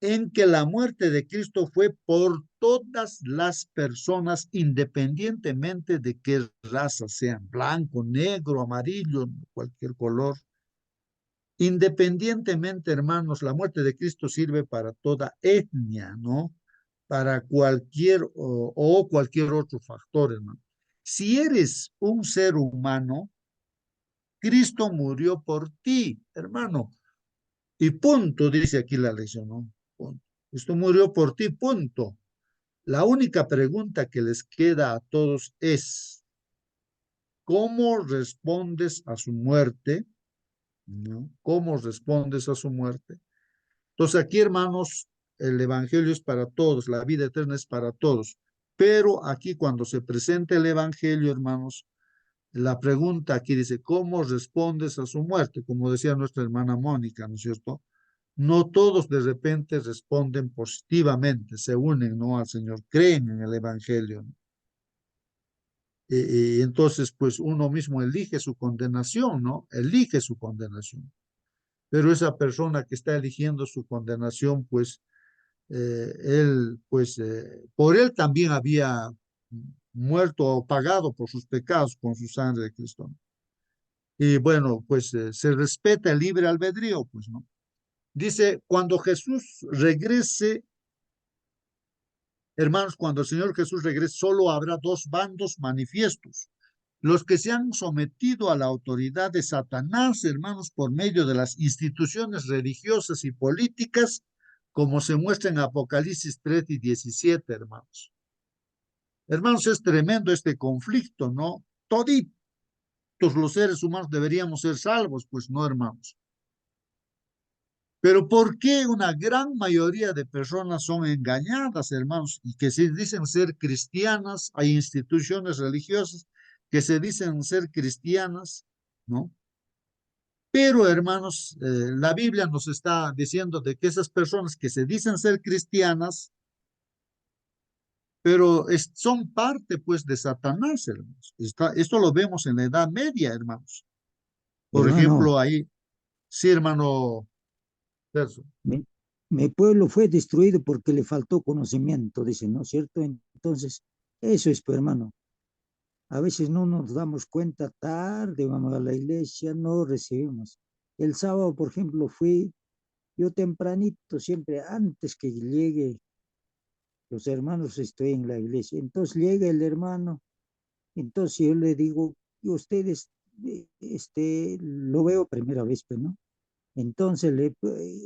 Speaker 1: en que la muerte de Cristo fue por todas las personas, independientemente de qué raza sean, blanco, negro, amarillo, cualquier color. Independientemente, hermanos, la muerte de Cristo sirve para toda etnia, ¿no? Para cualquier o cualquier otro factor, hermano. Si eres un ser humano, Cristo murió por ti, hermano. Y punto, dice aquí la lección, ¿no? Punto. Cristo murió por ti, punto. La única pregunta que les queda a todos es, ¿cómo respondes a su muerte? ¿No? ¿Cómo respondes a su muerte? Entonces aquí, hermanos, el evangelio es para todos, la vida eterna es para todos. Pero aquí cuando se presenta el evangelio, hermanos, la pregunta aquí dice, ¿cómo respondes a su muerte? Como decía nuestra hermana Mónica, ¿no es cierto? No todos de repente responden positivamente, se unen, ¿no? Al Señor, creen en el evangelio, ¿no? Y entonces, pues uno mismo elige su condenación, ¿no? Elige su condenación. Pero esa persona que está eligiendo su condenación, pues él, pues por él también había muerto o pagado por sus pecados con su sangre de Cristo, ¿no? Y bueno, pues se respeta el libre albedrío, pues, ¿no? Dice, cuando Jesús regrese, hermanos, cuando el Señor Jesús regrese, solo habrá dos bandos manifiestos. Los que se han sometido a la autoridad de Satanás, hermanos, por medio de las instituciones religiosas y políticas, como se muestra en Apocalipsis 3 y 17, hermanos. Hermanos, es tremendo este conflicto, ¿no? Toditos los seres humanos deberíamos ser salvos, pues no, hermanos. Pero ¿por qué una gran mayoría de personas son engañadas, hermanos? Y que se dicen ser cristianas, hay instituciones religiosas que se dicen ser cristianas, ¿no? Pero, hermanos, la Biblia nos está diciendo de que esas personas que se dicen ser cristianas, pero son parte, pues, de Satanás, hermanos. Esto lo vemos en la Edad Media, hermanos. Por
Speaker 2: Hermano,
Speaker 1: ejemplo, ahí, sí, hermano, Celso.
Speaker 2: mi pueblo fue destruido porque le faltó conocimiento, dice, ¿no es cierto? Entonces, eso es, pues, hermano. A veces no nos damos cuenta tarde, vamos a la iglesia, no recibimos. El sábado, por ejemplo, fui yo tempranito, siempre antes que llegue los hermanos, estoy en la iglesia. Entonces llega el hermano, entonces yo le digo, y ustedes, lo veo primera vez, pues, ¿no? Entonces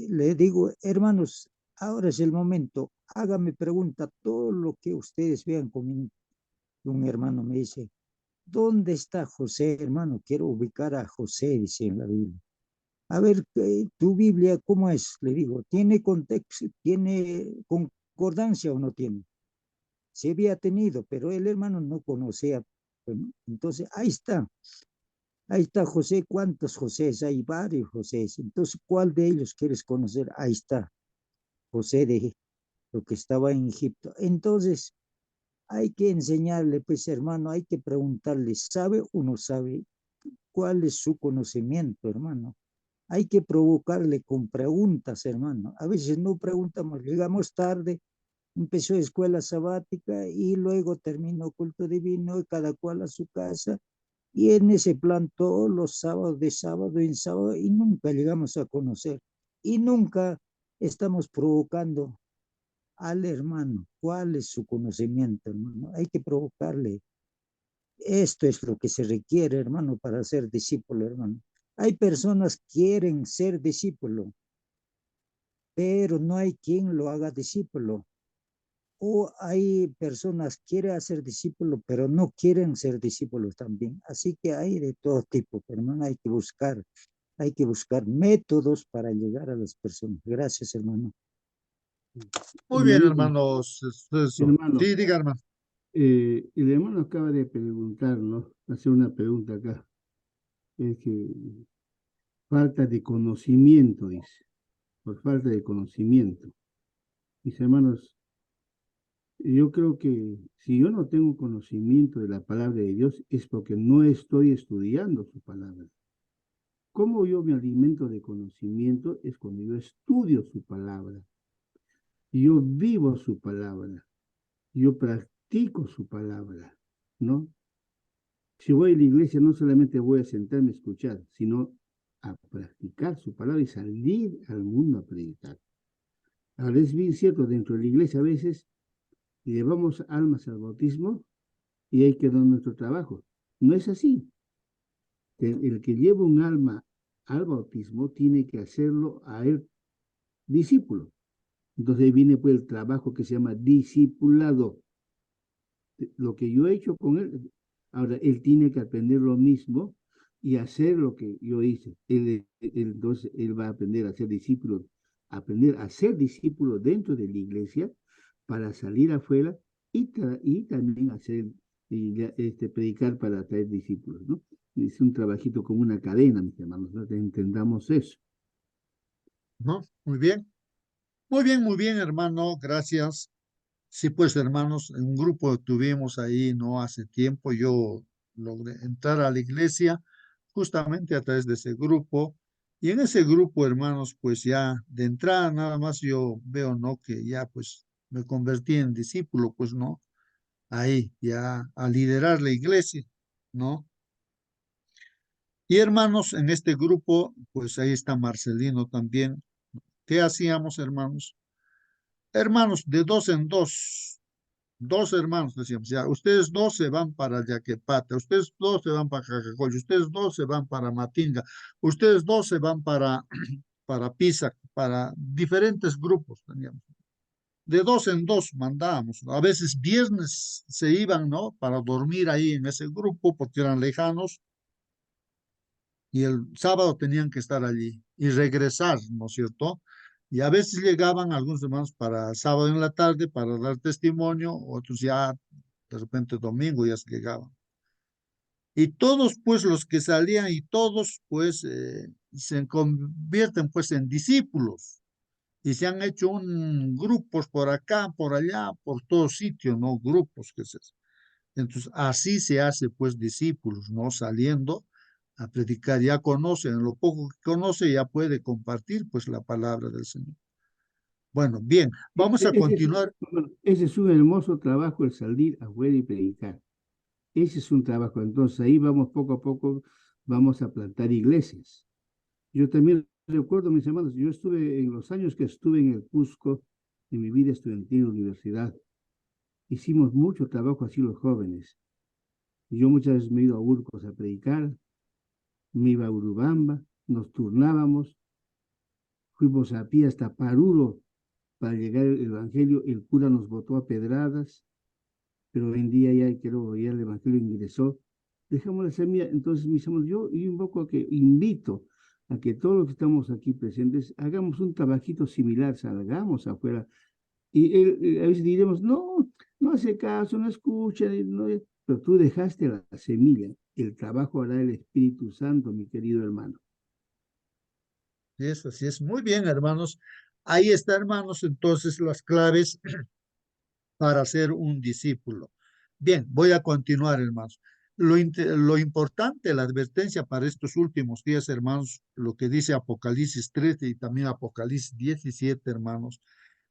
Speaker 2: le digo, hermanos, ahora es el momento, hágame pregunta todo lo que ustedes vean conmigo. Un hermano me dice, ¿dónde está José, hermano? Quiero ubicar a José, dice en la Biblia. A ver, tu Biblia, ¿cómo es? Le digo, ¿tiene contexto, tiene concordancia o no tiene? Sí había tenido, pero el hermano no conocía. Bueno, entonces, ahí está José. ¿Cuántos Josés? Hay varios Josés. Entonces, ¿cuál de ellos quieres conocer? Ahí está, José de lo que estaba en Egipto. Entonces, hay que enseñarle, pues hermano, hay que preguntarle, ¿sabe o no sabe? ¿Cuál es su conocimiento, hermano? Hay que provocarle con preguntas, hermano. A veces no preguntamos, llegamos tarde, empezó escuela sabática y luego terminó culto divino y cada cual a su casa. Y en ese plan todos los sábados, de sábado en sábado, y nunca llegamos a conocer. Y nunca estamos provocando al hermano. ¿Cuál es su conocimiento, hermano? Hay que provocarle. Esto es lo que se requiere, hermano, para ser discípulo, hermano. Hay personas que quieren ser discípulo, pero no hay quien lo haga discípulo. O hay personas que quieren hacer discípulo, pero no quieren ser discípulos también. Así que hay de todo tipo, hermano. Hay que buscar métodos para llegar a las personas. Gracias, hermano.
Speaker 1: Muy bien,
Speaker 5: Hermanito,
Speaker 1: hermanos, eso.
Speaker 5: hermano,
Speaker 1: Sí, diga, hermano.
Speaker 5: el hermano acaba de preguntarnos, hacer una pregunta acá, es que falta de conocimiento, dice, por falta de conocimiento. Mis hermanos, yo creo que si yo no tengo conocimiento de la palabra de Dios es porque no estoy estudiando su palabra. ¿Cómo yo me alimento de conocimiento? Es cuando yo estudio su palabra, yo vivo su palabra, yo practico su palabra, ¿no? Si voy a la iglesia no solamente voy a sentarme a escuchar, sino a practicar su palabra y salir al mundo a predicar. Ahora es bien cierto, dentro de la iglesia a veces llevamos almas al bautismo y ahí quedó nuestro trabajo. No es así. El que lleva un alma al bautismo tiene que hacerlo a él discípulo. Entonces ahí viene pues el trabajo que se llama discipulado. Lo que yo he hecho con él, ahora él tiene que aprender lo mismo y hacer lo que yo hice. Entonces él va a aprender a ser discípulo, aprender a ser discípulo dentro de la iglesia para salir afuera y también hacer, predicar para atraer discípulos, ¿no? Es un trabajito como una cadena, mis hermanos, ¿no? Entendamos eso.
Speaker 1: ¿No? Muy bien, hermano, gracias. Sí, pues, hermanos, en un grupo tuvimos ahí, no hace tiempo, yo logré entrar a la iglesia justamente a través de ese grupo. Y en ese grupo, hermanos, pues ya de entrada nada más yo veo, ¿no? Que ya pues me convertí en discípulo, pues, ¿no? Ahí, ya a liderar la iglesia, ¿no? Y hermanos, en este grupo, pues ahí está Marcelino también. ¿Qué hacíamos, hermanos? Hermanos, de dos en dos hermanos, decíamos, ya, ustedes dos se van para Yaquepata, ustedes dos se van para Cacacoyo, ustedes dos se van para Matinga, ustedes dos se van para Pisac, para diferentes grupos teníamos. De dos en dos mandábamos, a veces viernes se iban, ¿no? Para dormir ahí en ese grupo porque eran lejanos y el sábado tenían que estar allí y regresar, ¿no es cierto? Y a veces llegaban algunos hermanos para el sábado en la tarde para dar testimonio, otros ya de repente domingo ya se llegaban. Y todos pues los que salían y todos pues se convierten pues en discípulos y se han hecho grupos por acá, por allá, por todos sitios, ¿no? Grupos que se... Entonces, así se hace, pues, discípulos, ¿no? Saliendo a predicar, ya conocen, lo poco que conoce ya puede compartir, pues, la palabra del Señor. Bueno, bien, vamos a continuar.
Speaker 5: Bueno, ese es un hermoso trabajo, el salir afuera y predicar. Ese es un trabajo. Entonces ahí vamos poco a poco, vamos a plantar iglesias. Yo también recuerdo, mis hermanos, yo estuve en los años que estuve en el Cusco, en mi vida estudiantil en la universidad, hicimos mucho trabajo así los jóvenes. Yo muchas veces me he ido a Urcos a predicar, me iba a Urubamba, nos turnábamos, fuimos a pie hasta Paruro para llegar el Evangelio, el cura nos botó a pedradas, pero hoy en día ya creo ya el Evangelio ingresó. Dejamos la semilla, entonces mis hermanos, yo invoco a que invito a que todos los que estamos aquí presentes hagamos un trabajito similar, salgamos afuera. Y a veces diremos, no, no hace caso, no escucha, no, pero tú dejaste la semilla. El trabajo hará el Espíritu Santo, mi querido hermano.
Speaker 1: Eso sí es muy bien, hermanos. Ahí está, hermanos, entonces las claves para ser un discípulo. Bien, voy a continuar, hermanos. Lo importante, la advertencia para estos últimos días, hermanos, lo que dice Apocalipsis 13 y también Apocalipsis 17, hermanos,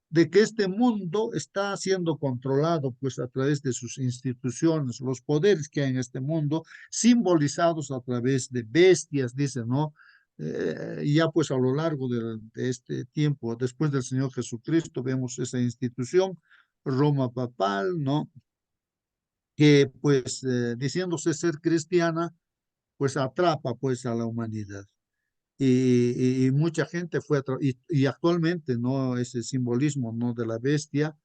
Speaker 1: de que este mundo está siendo controlado pues a través de sus instituciones, los poderes que hay en este mundo, simbolizados a través de bestias, dice, ¿no? Ya pues a lo largo de este tiempo, después del Señor Jesucristo, vemos esa institución, Roma papal, ¿no? Que pues diciéndose ser cristiana, pues atrapa pues a la humanidad. Y mucha gente fue, y actualmente, ¿no? Ese simbolismo, ¿no? De la bestia,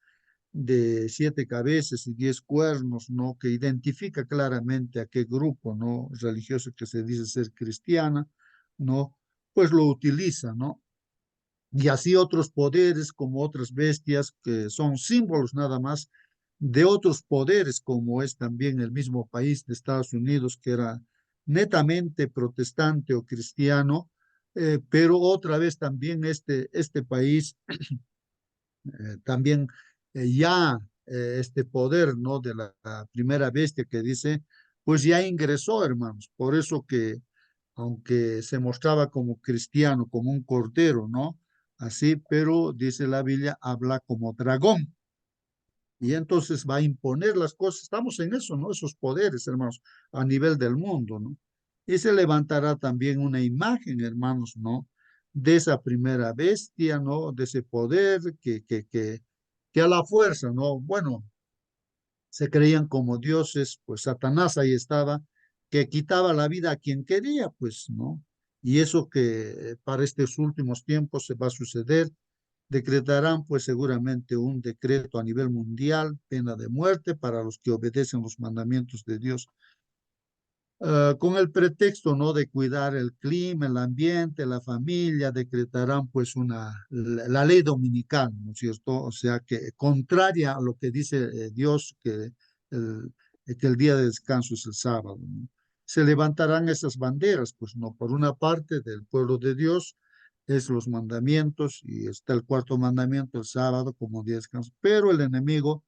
Speaker 1: de 7 cabezas y 10 cuernos, ¿no? Que identifica claramente a qué grupo, ¿no? Religioso que se dice ser cristiana, ¿no? Pues lo utiliza, ¿no? Y así otros poderes como otras bestias que son símbolos nada más de otros poderes, como es también el mismo país de Estados Unidos, que era netamente protestante o cristiano, pero otra vez también este país también ya este poder, ¿no? De la primera bestia que dice, pues ya ingresó, hermanos. Por eso que, aunque se mostraba como cristiano, como un cordero, ¿no? Así, pero dice la Biblia, habla como dragón. Y entonces va a imponer las cosas. Estamos en eso, ¿no? Esos poderes, hermanos, a nivel del mundo, ¿no? Y se levantará también una imagen, hermanos, ¿no? De esa primera bestia, ¿no? De ese poder que a la fuerza, ¿no? Bueno, se creían como dioses, pues Satanás ahí estaba, que quitaba la vida a quien quería, pues, ¿no? Y eso que para estos últimos tiempos se va a suceder, Decretarán pues seguramente un decreto a nivel mundial, pena de muerte para los que obedecen los mandamientos de Dios, con el pretexto, ¿no?, de cuidar el clima, el ambiente, la familia. Decretarán pues la ley dominical, ¿no es cierto? O sea, que contraria a lo que dice Dios, que el día de descanso es el sábado, ¿no? Se levantarán esas banderas, pues no, por una parte del pueblo de Dios es los mandamientos, y está el cuarto mandamiento, el sábado como día de descanso, pero el enemigo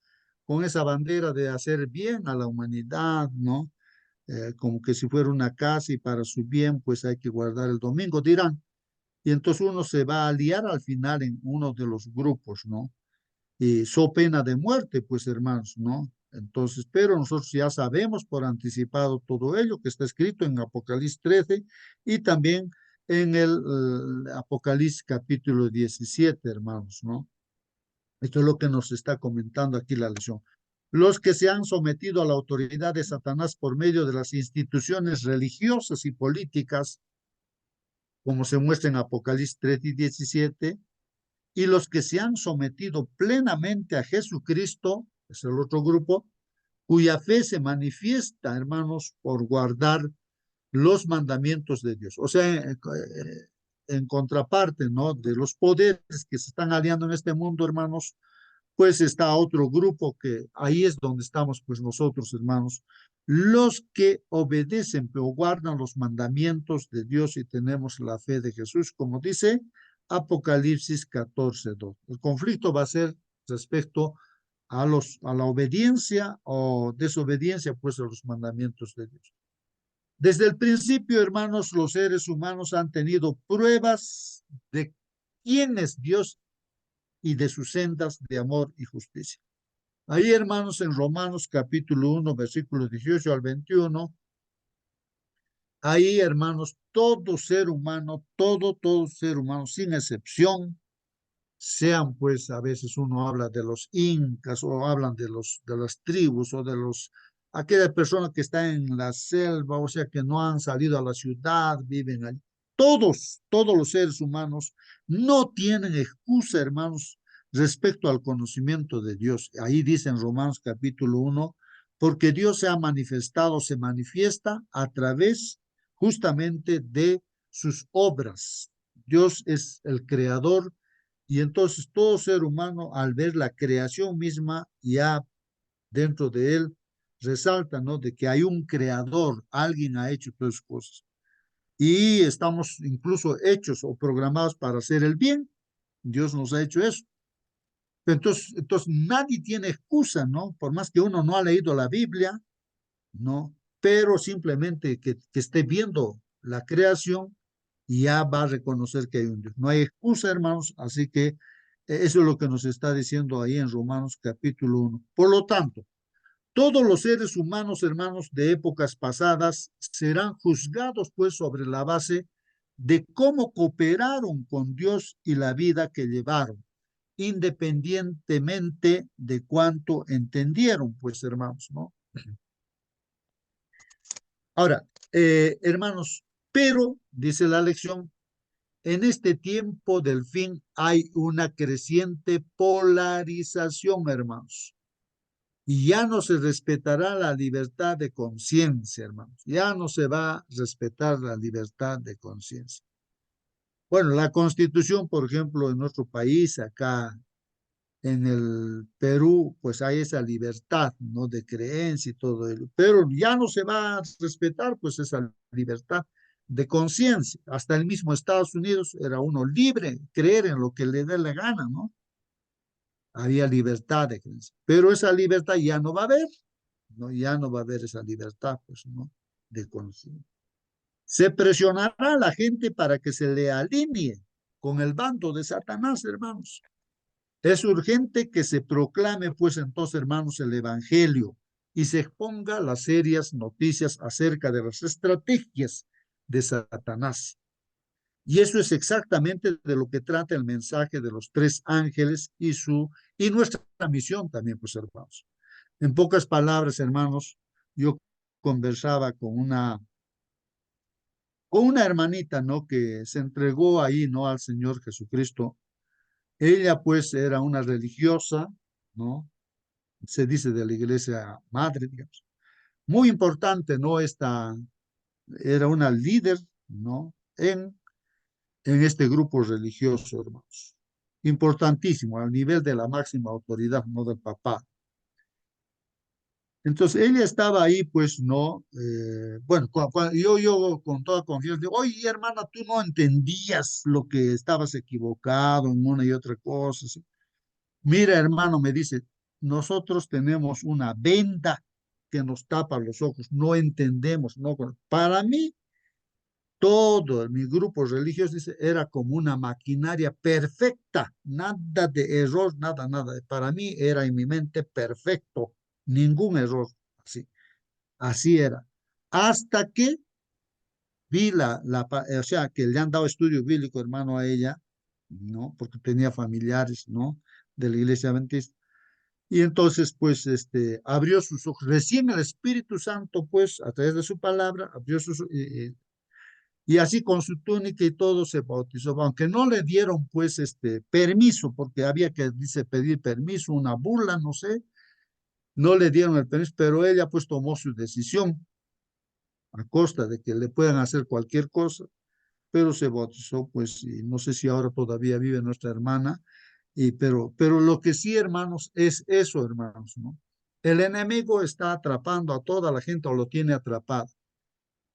Speaker 1: con esa bandera de hacer bien a la humanidad, ¿no? Como que si fuera una casa y para su bien, pues hay que guardar el domingo, dirán. Y entonces uno se va a aliar al final en uno de los grupos, ¿no? Y so pena de muerte, pues hermanos, ¿no? Entonces, pero nosotros ya sabemos por anticipado todo ello que está escrito en Apocalipsis 13 y también en el Apocalipsis capítulo 17, hermanos, ¿no? Esto es lo que nos está comentando aquí la lección. Los que se han sometido a la autoridad de Satanás por medio de las instituciones religiosas y políticas, como se muestra en Apocalipsis 3 y 17, y los que se han sometido plenamente a Jesucristo, es el otro grupo, cuya fe se manifiesta, hermanos, por guardar los mandamientos de Dios. O sea, en contraparte, ¿no?, de los poderes que se están aliando en este mundo, hermanos, pues está otro grupo que ahí es donde estamos, pues nosotros, hermanos, los que obedecen o guardan los mandamientos de Dios y tenemos la fe de Jesús, como dice Apocalipsis 14:2. El conflicto va a ser respecto a la obediencia o desobediencia, pues, a los mandamientos de Dios. Desde el principio, hermanos, los seres humanos han tenido pruebas de quién es Dios y de sus sendas de amor y justicia. Ahí, hermanos, en Romanos capítulo 1, versículos 18 al 21, ahí, hermanos, todo ser humano, todo ser humano, sin excepción, sean pues, a veces uno habla de los incas o hablan de las tribus o de aquella persona que está en la selva, o sea, que no han salido a la ciudad, viven allí. Todos los seres humanos no tienen excusa, hermanos, respecto al conocimiento de Dios. Ahí dice en Romanos capítulo 1, porque Dios se ha manifestado, se manifiesta a través justamente de sus obras. Dios es el creador. Y entonces todo ser humano, al ver la creación misma, ya dentro de él resalta, ¿no?, de que hay un creador, alguien ha hecho todas esas cosas. Y estamos incluso hechos o programados para hacer el bien. Dios nos ha hecho eso. Entonces nadie tiene excusa, ¿no? Por más que uno no ha leído la Biblia, ¿no? Pero simplemente que esté viendo la creación, y ya va a reconocer que hay un Dios. No hay excusa, hermanos, así que eso es lo que nos está diciendo ahí en Romanos capítulo 1. Por lo tanto, todos los seres humanos, hermanos, de épocas pasadas serán juzgados pues sobre la base de cómo cooperaron con Dios y la vida que llevaron, independientemente de cuánto entendieron, pues, hermanos, ¿no? Ahora, hermanos, pero, dice la lección, en este tiempo del fin hay una creciente polarización, hermanos. Y ya no se respetará la libertad de conciencia, hermanos. Ya no se va a respetar la libertad de conciencia. Bueno, la Constitución, por ejemplo, en nuestro país, acá en el Perú, pues hay esa libertad, ¿no?, de creencia y todo ello. Pero ya no se va a respetar, pues, esa libertad de conciencia. Hasta el mismo Estados Unidos era uno libre, creer en lo que le dé la gana, ¿no? Había libertad de creencia. Pero esa libertad ya no va a haber, ¿no? Ya no va a haber esa libertad, pues, ¿no?, de conciencia. Se presionará a la gente para que se le alinee con el bando de Satanás, hermanos. Es urgente que se proclame, pues entonces, hermanos, el Evangelio y se exponga las serias noticias acerca de las estrategias de Satanás. Y eso es exactamente de lo que trata el mensaje de los tres ángeles y nuestra misión también, pues, hermanos. En pocas palabras, hermanos, yo conversaba con una hermanita, ¿no?, que se entregó ahí, ¿no?, al Señor Jesucristo. Ella pues era una religiosa, ¿no? Se dice de la iglesia madre, digamos. Muy importante, ¿no? Esta era una líder, ¿no? En este grupo religioso, hermanos. Importantísimo, al nivel de la máxima autoridad, ¿no? Del papá. Entonces ella estaba ahí, pues no, bueno, yo con toda confianza digo, oye, hermana, tú no entendías lo que estabas equivocado en una y otra cosa. ¿Sí? Mira, hermano, me dice, nosotros tenemos una venda que nos tapa los ojos, no entendemos, no. Para mí, todo mi grupo religioso dice, era como una maquinaria perfecta, nada de error, nada, nada. Para mí era en mi mente perfecto, ningún error, así. Así era. Hasta que vi o sea, que le han dado estudio bíblico, hermano, a ella, ¿no? Porque tenía familiares, ¿no? De la iglesia adventista. Y entonces, pues, abrió sus ojos. Recién el Espíritu Santo, pues, a través de su palabra, abrió sus ojos. Y así con su túnica y todo se bautizó. Aunque no le dieron, pues, permiso, porque había que, dice, pedir permiso, una burla, no sé. No le dieron el permiso, pero ella, pues, tomó su decisión a costa de que le puedan hacer cualquier cosa, pero se bautizó, pues, y no sé si ahora todavía vive nuestra hermana, pero lo que sí, hermanos, es eso, hermanos, ¿no? El enemigo está atrapando a toda la gente o lo tiene atrapado.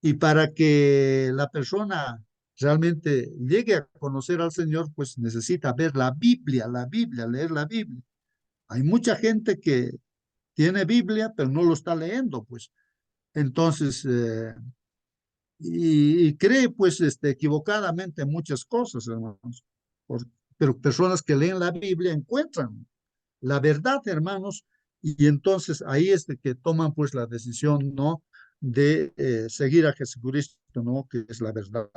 Speaker 1: Y para que la persona realmente llegue a conocer al Señor, pues necesita ver la Biblia, leer la Biblia. Hay mucha gente que tiene Biblia, pero no lo está leyendo, pues. Entonces, y cree pues equivocadamente muchas cosas, hermanos. Por- pero personas que leen la Biblia encuentran la verdad, hermanos, y entonces ahí es de que toman pues la decisión, ¿no? De seguir a Jesucristo, ¿no? Que es la verdad.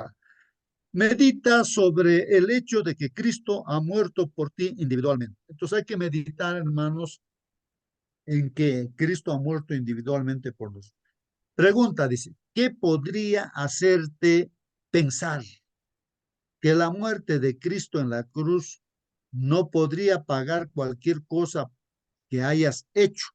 Speaker 1: Medita sobre el hecho de que Cristo ha muerto por ti individualmente. Entonces hay que meditar, hermanos, en que Cristo ha muerto individualmente por nosotros. Pregunta, dice, ¿qué podría hacerte pensar que la muerte de Cristo en la cruz no podría pagar cualquier cosa que hayas hecho,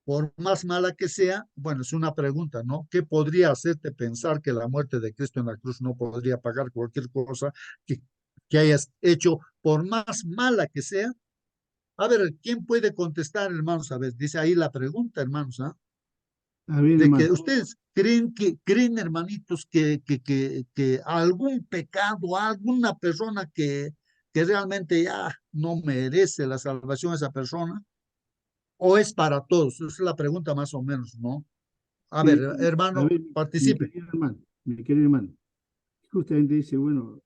Speaker 1: por más mala que sea? Bueno, es una pregunta, ¿no? ¿Qué podría hacerte pensar que la muerte de Cristo en la cruz no podría pagar cualquier cosa que hayas hecho, por más mala que sea? A ver, ¿quién puede contestar, hermanos? A ver, dice ahí la pregunta, hermanos, ¿ah?
Speaker 5: A ver,
Speaker 1: De que
Speaker 5: hermano.
Speaker 1: ustedes creen, hermanitos, que algún pecado, alguna persona que realmente ya no merece la salvación esa persona, o es para todos. Esa es la pregunta más o menos, ¿no? A ver,
Speaker 5: eh, a
Speaker 1: hermano,
Speaker 5: ver,
Speaker 1: participe.
Speaker 5: mi querido hermano, justamente dice, bueno,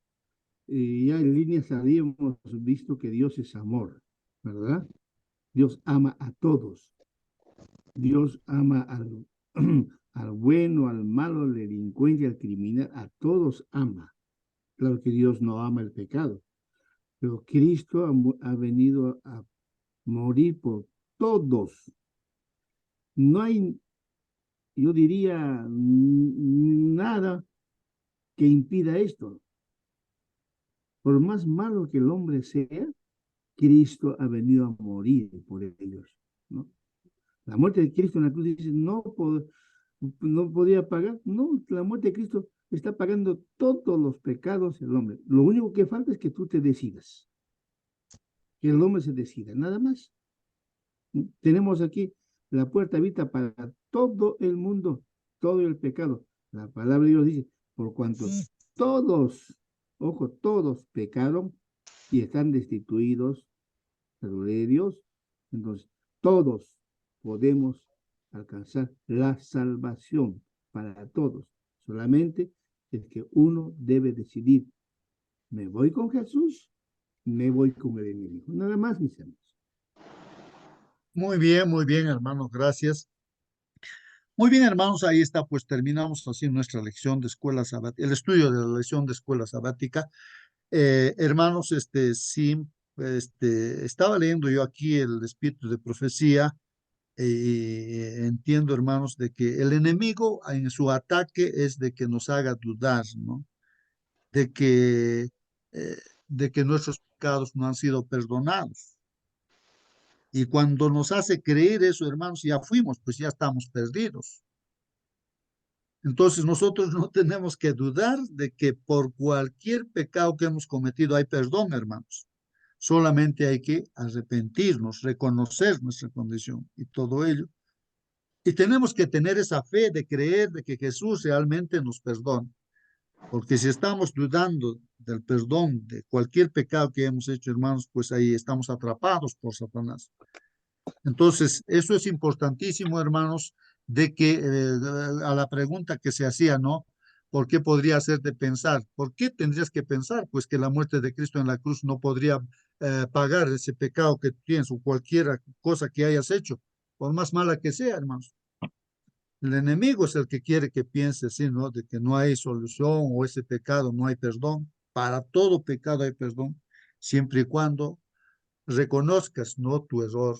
Speaker 5: ya en líneas habíamos visto que Dios es amor, ¿verdad? Dios ama a todos. Dios ama al bueno, al malo, al delincuente, al criminal, a todos ama. Claro que Dios no ama el pecado, pero Cristo ha venido a morir por todos. No hay, yo diría, nada que impida esto. Por más malo que el hombre sea, Cristo ha venido a morir por ellos, ¿no? La muerte de Cristo en la cruz dice, no podía pagar. No, la muerte de Cristo está pagando todos los pecados del hombre. Lo único que falta es que tú te decidas, que el hombre se decida, nada más. Tenemos aquí la puerta abierta para todo el mundo, todo el pecado. La palabra de Dios dice, por cuanto todos, ojo, todos pecaron y están destituidos de la gloria de Dios, entonces todos podemos alcanzar la salvación para todos. Solamente es que uno debe decidir, ¿me voy con Jesús? Me voy con el enemigo. Nada más, mis hermanos.
Speaker 1: Muy bien, hermanos, gracias. Muy bien, hermanos, ahí está, pues terminamos así nuestra lección de escuela sabática, el estudio de la lección de escuela sabática. Hermanos, sí, estaba leyendo yo aquí el espíritu de profecía. Entiendo, hermanos, de que el enemigo en su ataque es de que nos haga dudar, ¿no? De que de que nuestros pecados no han sido perdonados. Y cuando nos hace creer eso, hermanos, ya fuimos, pues ya estamos perdidos. Entonces nosotros no tenemos que dudar de que por cualquier pecado que hemos cometido hay perdón, hermanos. Solamente hay que arrepentirnos, reconocer nuestra condición y todo ello. Y tenemos que tener esa fe de creer de que Jesús realmente nos perdona. Porque si estamos dudando del perdón de cualquier pecado que hemos hecho, hermanos, pues ahí estamos atrapados por Satanás. Entonces, eso es importantísimo, hermanos, de que a la pregunta que se hacía, ¿no? ¿Por qué podría hacerte pensar? ¿Por qué tendrías que pensar? Pues que la muerte de Cristo en la cruz no podría pagar ese pecado que tienes o cualquier cosa que hayas hecho, por más mala que sea, hermanos. El enemigo es el que quiere que piense así, ¿no? De que no hay solución o ese pecado no hay perdón. Para todo pecado hay perdón, siempre y cuando reconozcas, ¿no? Tu error,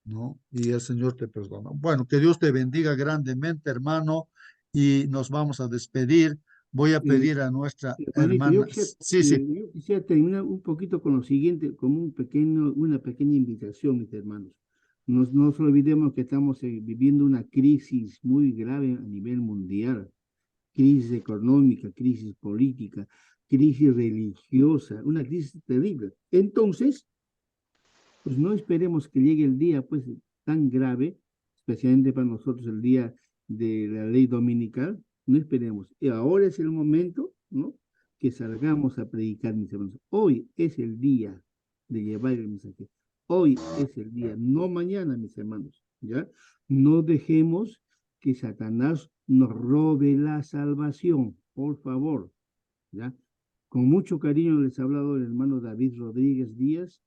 Speaker 1: ¿no? Y el Señor te perdona. Bueno, que Dios te bendiga grandemente, hermano, y nos vamos a despedir. Voy a
Speaker 5: Eh,
Speaker 1: pedir a nuestra
Speaker 5: Hermanito,
Speaker 1: hermana. Sí, sí.
Speaker 5: yo quisiera terminar un poquito con lo siguiente, como una pequeña invitación, mis hermanos. No nos olvidemos que estamos viviendo una crisis muy grave a nivel mundial, crisis económica, crisis política, crisis religiosa, una crisis terrible. Entonces, pues no esperemos que llegue el día pues tan grave, especialmente para nosotros el día de la ley dominical, no esperemos. Y ahora es el momento, ¿no? Que salgamos a predicar, mis hermanos. Hoy es el día de llevar el mensaje. Hoy es el día, no mañana, mis hermanos, ¿ya? No dejemos que Satanás nos robe la salvación, por favor, ¿ya? Con mucho cariño les ha hablado el hermano David Rodríguez Díaz,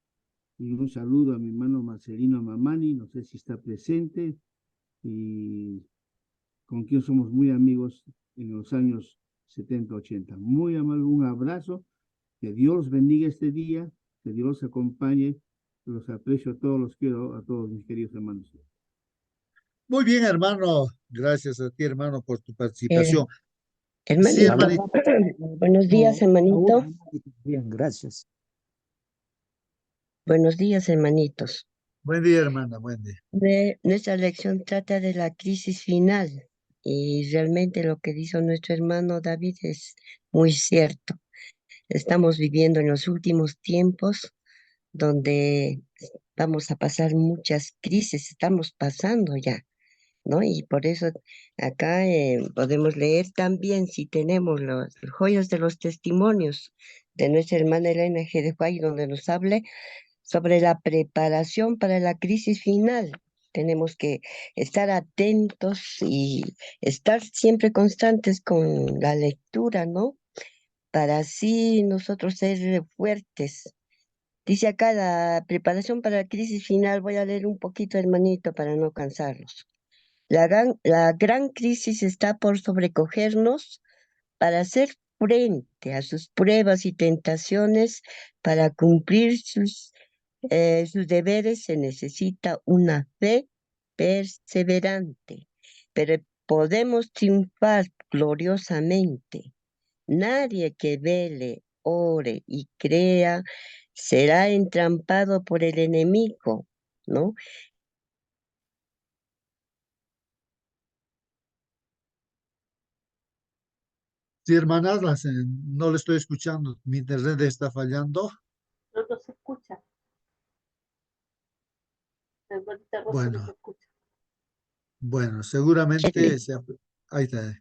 Speaker 5: y un saludo a mi hermano Marcelino Mamani, no sé si está presente, y con quien somos muy amigos en los años 70, 80. Muy amable, un abrazo, que Dios los bendiga este día, que Dios los acompañe, los aprecio a todos, los quiero a todos mis queridos hermanos.
Speaker 1: Muy bien, hermano. Gracias a ti, hermano, por tu
Speaker 6: Eh,
Speaker 1: participación. Sí,
Speaker 6: hermanito,
Speaker 1: hermanito.
Speaker 6: buenos días, hermanito.
Speaker 2: Bien, gracias.
Speaker 6: Buenos días, hermanitos.
Speaker 1: Buen día, hermana. Buen día.
Speaker 6: Nuestra lección trata de la crisis final y realmente lo que dijo nuestro hermano David es muy cierto. Estamos viviendo en los últimos tiempos donde vamos a pasar muchas crisis, estamos pasando ya, ¿no? Y por eso acá podemos leer también, si tenemos los joyas de los testimonios de nuestra hermana Elena G. de Guay, donde nos hable sobre la preparación para la crisis final. Tenemos que estar atentos y estar siempre constantes con la lectura, ¿no? Para así nosotros ser fuertes. Dice acá la preparación para la crisis final. Voy a leer un poquito, hermanito, para no cansarlos. La gran crisis está por sobrecogernos para hacer frente a sus pruebas y tentaciones, para cumplir sus deberes se necesita una fe perseverante, pero podemos triunfar gloriosamente. Nadie que vele, ore y crea será entrampado por el enemigo, ¿no?
Speaker 1: Sí, hermanas, no le estoy escuchando. Mi internet está fallando.
Speaker 4: No se escucha. Hermanita Rosa, no se
Speaker 1: Bueno,
Speaker 4: escucha.
Speaker 1: bueno, seguramente ahí está.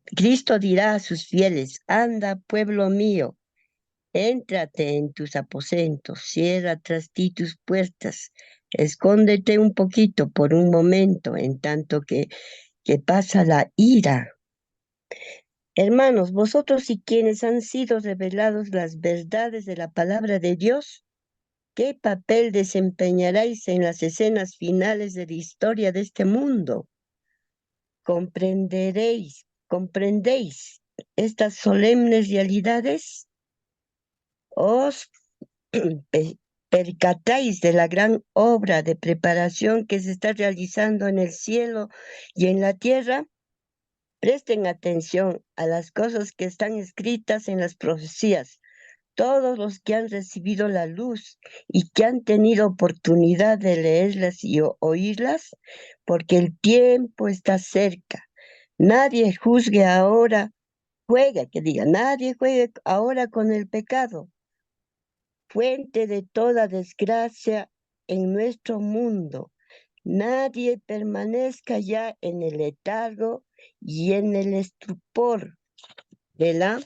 Speaker 6: Cristo dirá a sus fieles: anda, pueblo mío, éntrate en tus aposentos, cierra tras ti tus puertas, escóndete un poquito por un momento, en tanto que pasa la ira. Hermanos, vosotros y quienes han sido revelados las verdades de la palabra de Dios, ¿qué papel desempeñaréis en las escenas finales de la historia de este mundo? ¿Comprendéis estas solemnes realidades? ¿Os percatáis de la gran obra de preparación que se está realizando en el cielo y en la tierra? Presten atención a las cosas que están escritas en las profecías, todos los que han recibido la luz y que han tenido oportunidad de leerlas y oírlas, porque el tiempo está cerca. Nadie juzgue ahora, nadie juegue ahora con el pecado, fuente de toda desgracia en nuestro mundo. Nadie permanezca ya en el letargo y en el estupor de la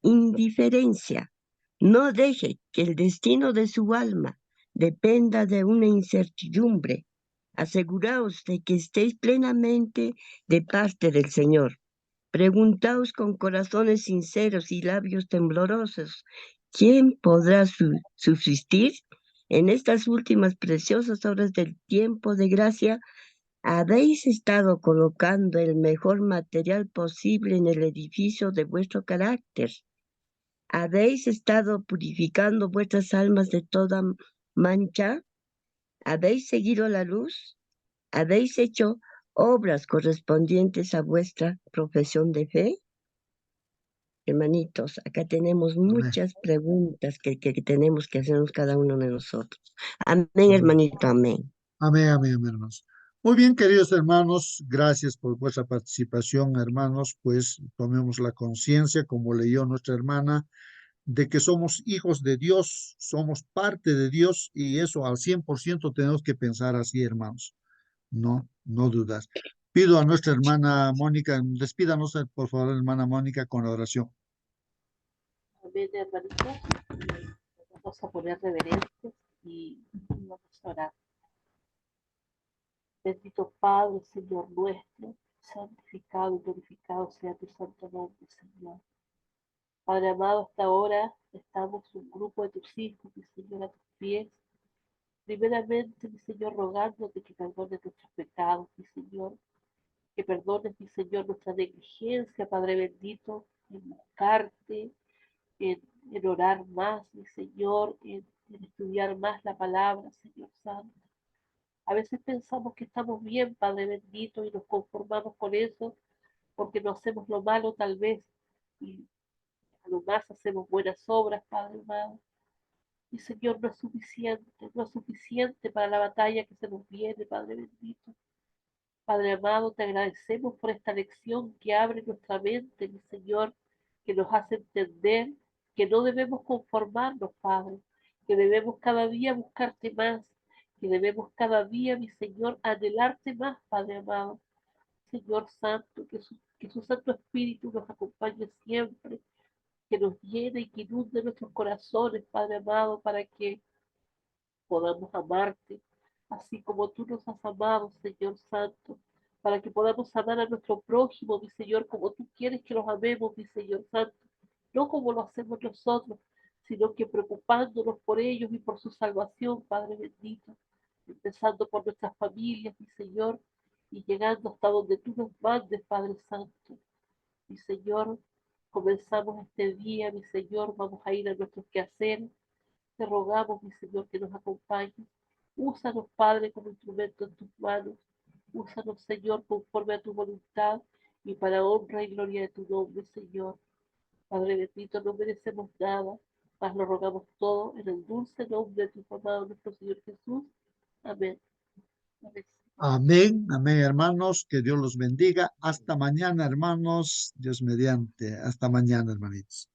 Speaker 6: indiferencia. No deje que el destino de su alma dependa de una incertidumbre. Aseguraos de que estéis plenamente de parte del Señor. Preguntaos con corazones sinceros y labios temblorosos, ¿quién podrá subsistir en estas últimas preciosas horas del tiempo de gracia? ¿Habéis estado colocando el mejor material posible en el edificio de vuestro carácter? ¿Habéis estado purificando vuestras almas de toda mancha? ¿Habéis seguido la luz? ¿Habéis hecho obras correspondientes a vuestra profesión de fe? Hermanitos, acá tenemos muchas preguntas que tenemos que hacernos cada uno de nosotros. Amén, hermanito, amén.
Speaker 1: Amén, amén, hermanos. Muy bien, queridos hermanos, gracias por vuestra participación, hermanos. Pues tomemos la conciencia, como leyó nuestra hermana, de que somos hijos de Dios, somos parte de Dios y eso al 100% tenemos que pensar así, hermanos. No dudas. Pido a nuestra hermana Mónica, despídanos, por favor, hermana Mónica, con la oración.
Speaker 4: Amén, hermanitos. Vamos a poner reverencias y vamos a orar. Bendito Padre, Señor nuestro, santificado y glorificado sea tu santo nombre, Señor. Padre amado, hasta ahora estamos un grupo de tus hijos, mi Señor, a tus pies. Primeramente, mi Señor, rogándote que perdones nuestros pecados, mi Señor. Que perdones, mi Señor, nuestra negligencia, Padre bendito, en buscarte, en orar más, mi Señor, en estudiar más la palabra, Señor Santo. A veces pensamos que estamos bien, Padre bendito, y nos conformamos con eso porque no hacemos lo malo tal vez, y a lo más hacemos buenas obras, Padre amado. Y Señor, no es suficiente para la batalla que se nos viene, Padre bendito. Padre amado, te agradecemos por esta lección que abre nuestra mente, mi Señor, que nos hace entender que no debemos conformarnos, Padre, que debemos cada día buscarte más, que debemos cada día, mi Señor, anhelarte más, Padre amado. Señor Santo, que su Santo Espíritu nos acompañe siempre, que nos llene y que inunde nuestros corazones, Padre amado, para que podamos amarte, así como tú nos has amado, Señor Santo, para que podamos amar a nuestro prójimo, mi Señor, como tú quieres que los amemos, mi Señor Santo, no como lo hacemos nosotros, sino que preocupándonos por ellos y por su salvación, Padre bendito, empezando por nuestras familias, mi Señor, y llegando hasta donde tú nos mandes, Padre Santo. Mi Señor, comenzamos este día, mi Señor, vamos a ir a nuestros quehaceres. Te rogamos, mi Señor, que nos acompañes. Úsanos, Padre, como instrumento en tus manos. Úsanos, Señor, conforme a tu voluntad y para honra y gloria de tu nombre, Señor. Padre bendito, no merecemos nada, mas lo rogamos todo en el dulce nombre de tu amado nuestro Señor Jesús. Amén. Amén.
Speaker 1: Amén, amén, hermanos, que Dios los bendiga. Hasta mañana, hermanos, Dios mediante. Hasta mañana, hermanitos.